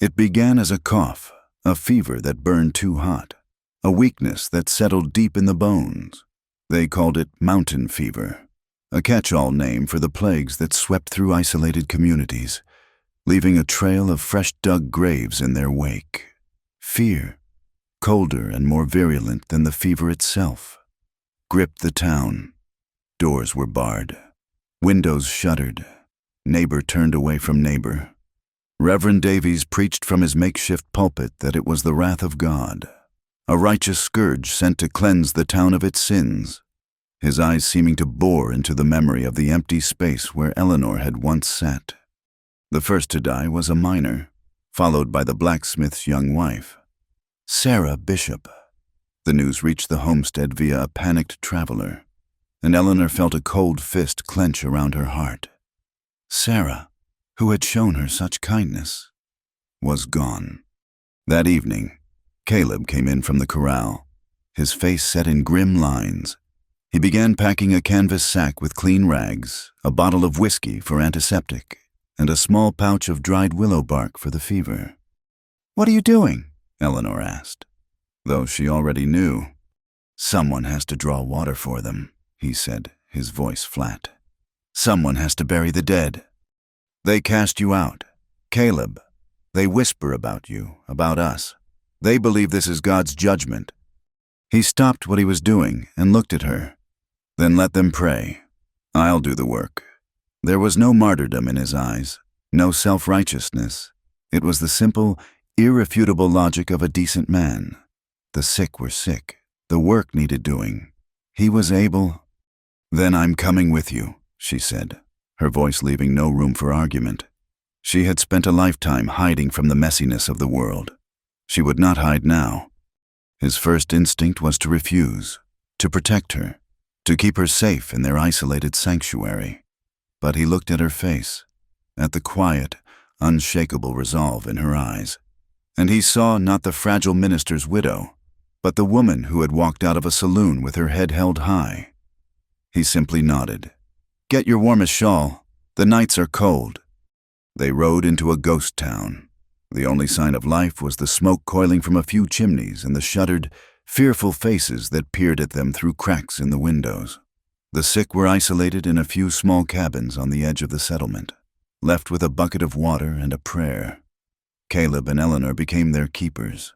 It began as a cough, a fever that burned too hot, a weakness that settled deep in the bones. They called it mountain fever, a catch-all name for the plagues that swept through isolated communities, leaving a trail of fresh-dug graves in their wake. Fear, colder and more virulent than the fever itself, gripped the town. Doors were barred, windows shuttered, neighbor turned away from neighbor. Reverend Davies preached from his makeshift pulpit that it was the wrath of God, a righteous scourge sent to cleanse the town of its sins, his eyes seeming to bore into the memory of the empty space where Eleanor had once sat. The first to die was a miner, followed by the blacksmith's young wife, Sarah Bishop. The news reached the homestead via a panicked traveler, and Eleanor felt a cold fist clench around her heart. Sarah, who had shown her such kindness, was gone. That evening, Caleb came in from the corral, his face set in grim lines. He began packing a canvas sack with clean rags, a bottle of whiskey for antiseptic, and a small pouch of dried willow bark for the fever. "What are you doing?" Eleanor asked, though she already knew. "Someone has to draw water for them," he said, his voice flat. "Someone has to bury the dead. They cast you out, Caleb. They whisper about you, about us. They believe this is God's judgment." He stopped what he was doing and looked at her. "Then let them pray. I'll do the work." There was no martyrdom in his eyes, no self-righteousness. It was the simple, irrefutable logic of a decent man. The sick were sick. The work needed doing. He was able. "Then I'm coming with you," she said, her voice leaving no room for argument. She had spent a lifetime hiding from the messiness of the world. She would not hide now. His first instinct was to refuse, to protect her, to keep her safe in their isolated sanctuary. But he looked at her face, at the quiet, unshakable resolve in her eyes, and he saw not the fragile minister's widow, but the woman who had walked out of a saloon with her head held high. He simply nodded. "Get your warmest shawl. The nights are cold." They rode into a ghost town. The only sign of life was the smoke coiling from a few chimneys and the shuttered, fearful faces that peered at them through cracks in the windows. The sick were isolated in a few small cabins on the edge of the settlement, left with a bucket of water and a prayer. Caleb and Eleanor became their keepers.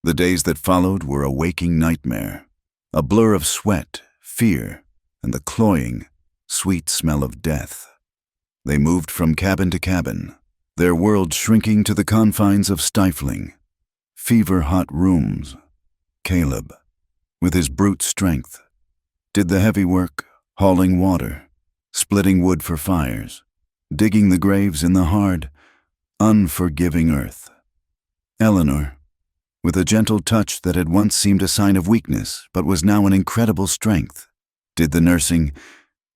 The days that followed were a waking nightmare, a blur of sweat, fear, and the cloying, sweet smell of death. They moved from cabin to cabin, their world shrinking to the confines of stifling, fever-hot rooms. Caleb, with his brute strength, did the heavy work, hauling water, splitting wood for fires, digging the graves in the hard, unforgiving earth. Eleanor, with a gentle touch that had once seemed a sign of weakness but was now an incredible strength, did the nursing.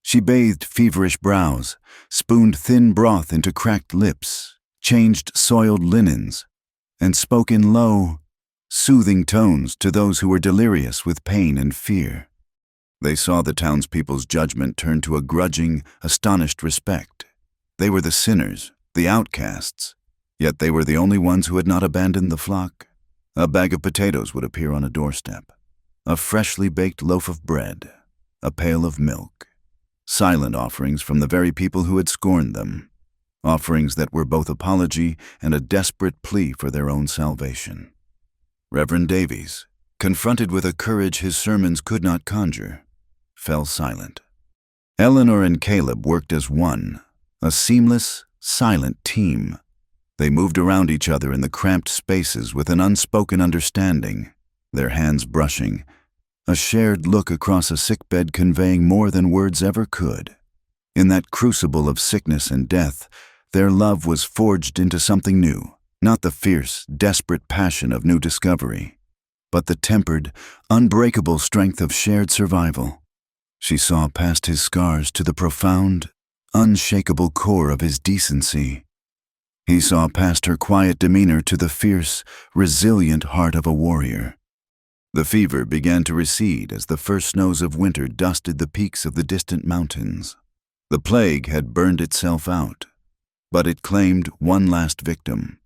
She bathed feverish brows, spooned thin broth into cracked lips, changed soiled linens, and spoke in low, soothing tones to those who were delirious with pain and fear. They saw the townspeople's judgment turn to a grudging, astonished respect. They were the sinners, the outcasts, yet they were the only ones who had not abandoned the flock. A bag of potatoes would appear on a doorstep, a freshly baked loaf of bread, a pail of milk. Silent offerings from the very people who had scorned them, offerings that were both apology and a desperate plea for their own salvation. Reverend Davies, confronted with a courage his sermons could not conjure, fell silent. Eleanor and Caleb worked as one, a seamless, silent team. They moved around each other in the cramped spaces with an unspoken understanding, their hands brushing, a shared look across a sickbed conveying more than words ever could. In that crucible of sickness and death, their love was forged into something new, not the fierce, desperate passion of new discovery, but the tempered, unbreakable strength of shared survival. She saw past his scars to the profound, unshakable core of his decency. He saw past her quiet demeanor to the fierce, resilient heart of a warrior. The fever began to recede as the first snows of winter dusted the peaks of the distant mountains. The plague had burned itself out, but it claimed one last victim.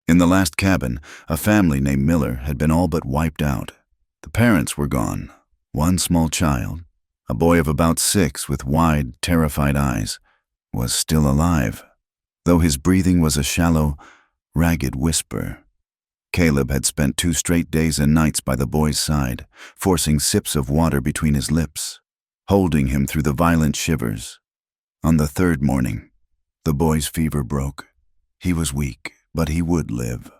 In the last cabin, a family named Miller had been all but wiped out. The parents were gone. One small child, a boy of about 6 with wide, terrified eyes, was still alive, though his breathing was a shallow, ragged whisper. Caleb had spent 2 straight days and nights by the boy's side, forcing sips of water between his lips, holding him through the violent shivers. On the 3rd morning, the boy's fever broke. He was weak, but he would live.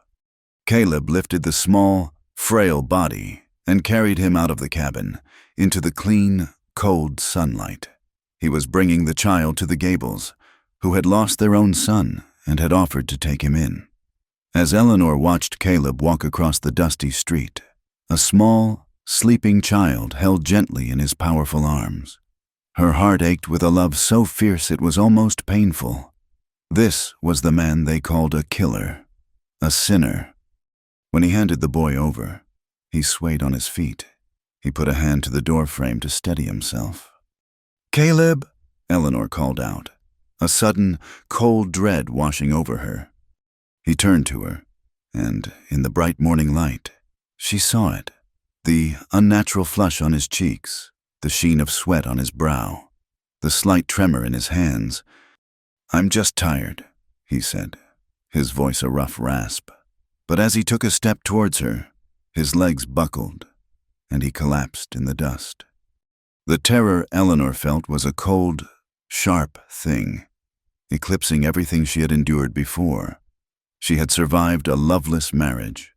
Caleb lifted the small, frail body and carried him out of the cabin, into the clean, cold sunlight. He was bringing the child to the Gables, who had lost their own son and had offered to take him in. As Eleanor watched Caleb walk across the dusty street, a small, sleeping child held gently in his powerful arms. Her heart ached with a love so fierce it was almost painful. This was the man they called a killer, a sinner. When he handed the boy over, he swayed on his feet. He put a hand to the doorframe to steady himself. "Caleb," Eleanor called out, a sudden, cold dread washing over her. He turned to her, and in the bright morning light, she saw it, the unnatural flush on his cheeks, the sheen of sweat on his brow, the slight tremor in his hands. "I'm just tired," he said, his voice a rough rasp. But as he took a step towards her, his legs buckled, and he collapsed in the dust. The terror Eleanor felt was a cold, sharp thing, eclipsing everything she had endured before. She had survived a loveless marriage,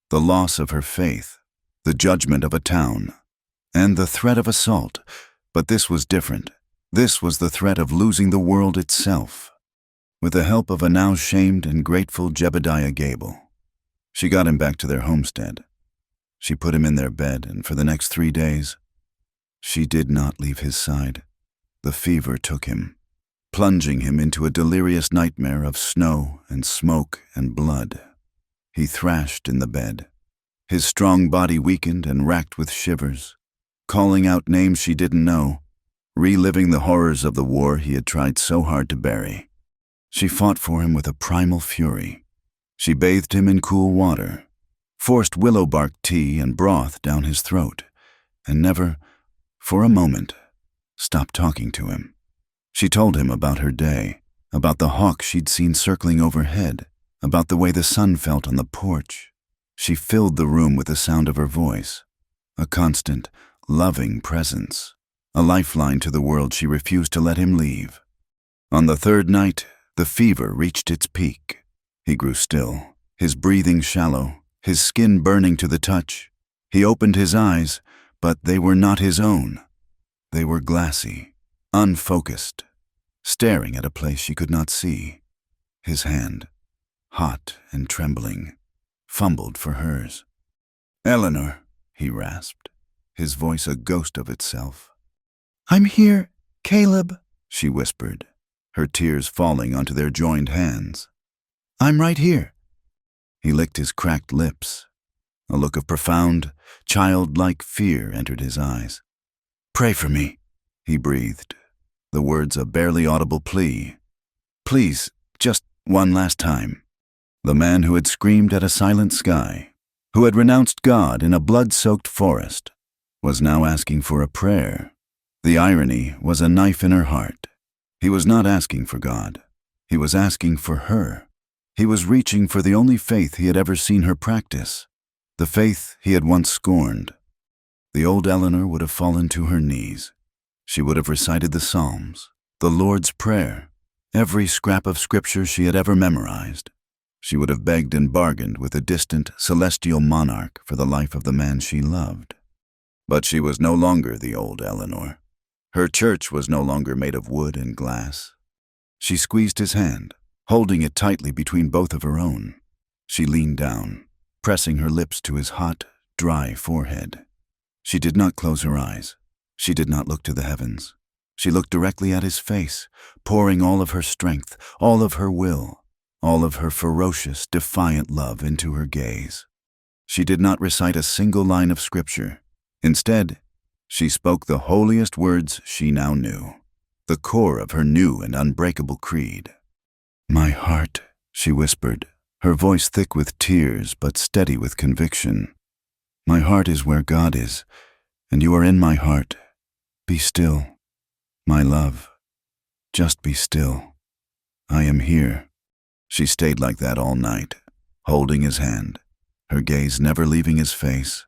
the loss of her faith, the judgment of a town, and the threat of assault, but this was different. This was the threat of losing the world itself. With the help of a now shamed and grateful Jebediah Gable, she got him back to their homestead. She put him in their bed, and for the next 3 days, she did not leave his side. The fever took him, plunging him into a delirious nightmare of snow and smoke and blood. He thrashed in the bed, his strong body weakened and racked with shivers, calling out names she didn't know, reliving the horrors of the war he had tried so hard to bury. She fought for him with a primal fury. She bathed him in cool water, forced willow bark tea and broth down his throat, and never, for a moment, stopped talking to him. She told him about her day, about the hawk she'd seen circling overhead, about the way the sun felt on the porch. She filled the room with the sound of her voice, a constant, loving presence, a lifeline to the world she refused to let him leave. On the 3rd night, the fever reached its peak. He grew still, his breathing shallow, his skin burning to the touch. He opened his eyes, but they were not his own. They were glassy, unfocused, staring at a place she could not see. His hand, hot and trembling, fumbled for hers. "Eleanor," he rasped, his voice a ghost of itself. "I'm here, Caleb," she whispered, her tears falling onto their joined hands. "I'm right here." He licked his cracked lips. A look of profound, childlike fear entered his eyes. "Pray for me," he breathed, the words a barely audible plea. "Please, just one last time." The man who had screamed at a silent sky, who had renounced God in a blood-soaked forest, was now asking for a prayer. The irony was a knife in her heart. He was not asking for God. He was asking for her. He was reaching for the only faith he had ever seen her practice, the faith he had once scorned. The old Eleanor would have fallen to her knees. She would have recited the Psalms, the Lord's Prayer, every scrap of scripture she had ever memorized. She would have begged and bargained with a distant, celestial monarch for the life of the man she loved. But she was no longer the old Eleanor. Her church was no longer made of wood and glass. She squeezed his hand, holding it tightly between both of her own. She leaned down, pressing her lips to his hot, dry forehead. She did not close her eyes. She did not look to the heavens. She looked directly at his face, pouring all of her strength, all of her will, all of her ferocious, defiant love into her gaze. She did not recite a single line of scripture. Instead, she spoke the holiest words she now knew, the core of her new and unbreakable creed. "My heart," she whispered, her voice thick with tears but steady with conviction. "My heart is where God is, and you are in my heart. Be still, my love. Just be still. I am here." She stayed like that all night, holding his hand, her gaze never leaving his face,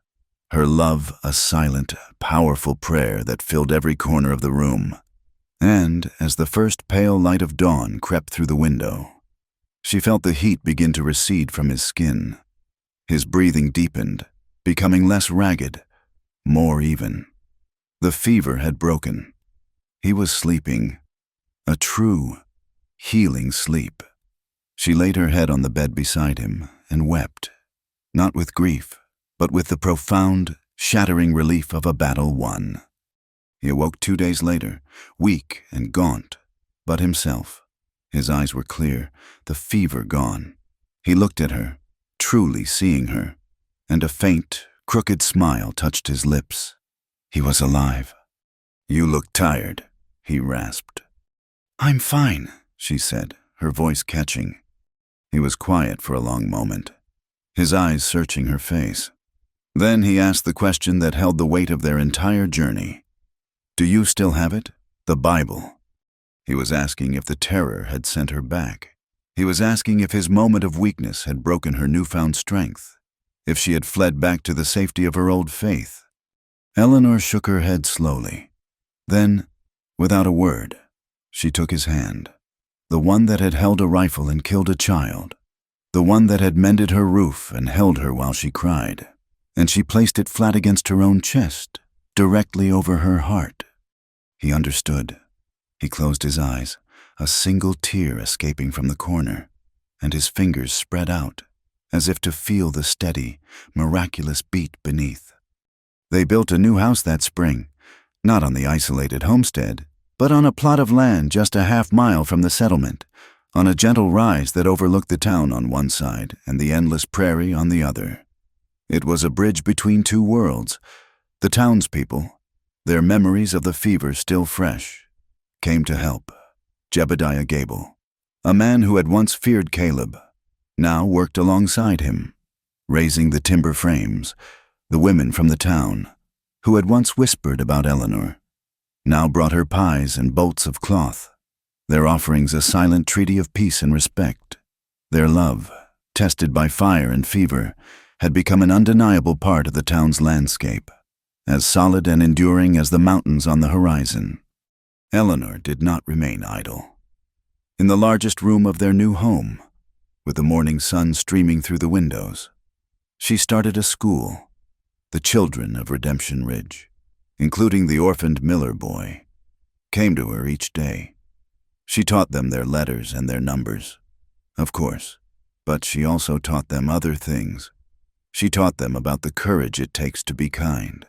her love a silent, powerful prayer that filled every corner of the room. And as the first pale light of dawn crept through the window, she felt the heat begin to recede from his skin. His breathing deepened, becoming less ragged, more even. The fever had broken. He was sleeping, a true, healing sleep. She laid her head on the bed beside him and wept, not with grief, but with the profound, shattering relief of a battle won. He awoke 2 days later, weak and gaunt, but himself. His eyes were clear, the fever gone. He looked at her, truly seeing her, and a faint, crooked smile touched his lips. He was alive. "You look tired," he rasped. "I'm fine," she said, her voice catching. He was quiet for a long moment, his eyes searching her face. Then he asked the question that held the weight of their entire journey. "Do you still have it? The Bible?" He was asking if the terror had sent her back. He was asking if his moment of weakness had broken her newfound strength, if she had fled back to the safety of her old faith. Eleanor shook her head slowly. Then, without a word, she took his hand, the one that had held a rifle and killed a child, the one that had mended her roof and held her while she cried, and she placed it flat against her own chest, directly over her heart. He understood. He closed his eyes, a single tear escaping from the corner, and his fingers spread out, as if to feel the steady, miraculous beat beneath. They built a new house that spring, not on the isolated homestead, but on a plot of land just a half-mile from the settlement, on a gentle rise that overlooked the town on one side and the endless prairie on the other. It was a bridge between two worlds. The townspeople, their memories of the fever still fresh, came to help. Jebediah Gable, a man who had once feared Caleb, now worked alongside him, raising the timber frames. The women from the town, who had once whispered about Eleanor, now brought her pies and bolts of cloth, their offerings a silent treaty of peace and respect. Their love, tested by fire and fever, had become an undeniable part of the town's landscape, as solid and enduring as the mountains on the horizon. Eleanor did not remain idle. In the largest room of their new home, with the morning sun streaming through the windows, she started a school, the children of Redemption Ridge, including the orphaned Miller boy, came to her each day. She taught them their letters and their numbers, of course, but she also taught them other things. She taught them about the courage it takes to be kind,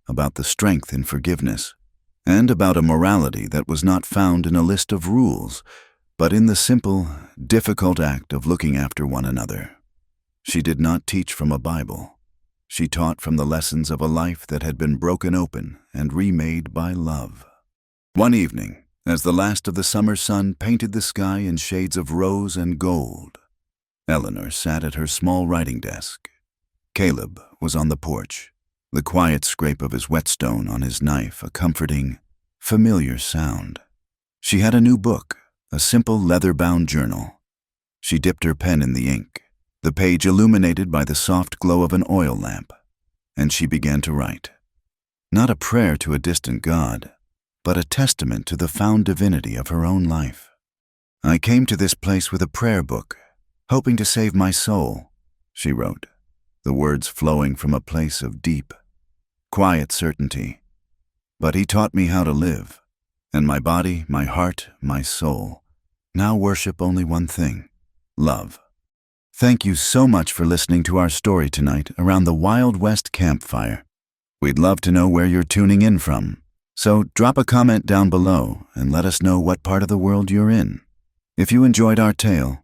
about the strength in forgiveness, and about a morality that was not found in a list of rules, but in the simple, difficult act of looking after one another. She did not teach from a Bible. She taught from the lessons of a life that had been broken open and remade by love. One evening, as the last of the summer sun painted the sky in shades of rose and gold, Eleanor sat at her small writing desk. Caleb was on the porch, the quiet scrape of his whetstone on his knife a comforting, familiar sound. She had a new book, a simple leather-bound journal. She dipped her pen in the ink, the page illuminated by the soft glow of an oil lamp, and she began to write. Not a prayer to a distant God, but a testament to the found divinity of her own life. "I came to this place with a prayer book, hoping to save my soul," she wrote, the words flowing from a place of deep, quiet certainty. "But he taught me how to live, and my body, my heart, my soul now worship only one thing: love." Thank you so much for listening to our story tonight around the Wild West Campfire. We'd love to know where you're tuning in from, so drop a comment down below and let us know what part of the world you're in. If you enjoyed our tale,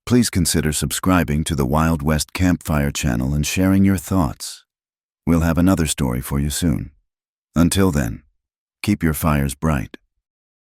please consider subscribing to the Wild West Campfire channel and sharing your thoughts. We'll have another story for you soon. Until then, keep your fires bright.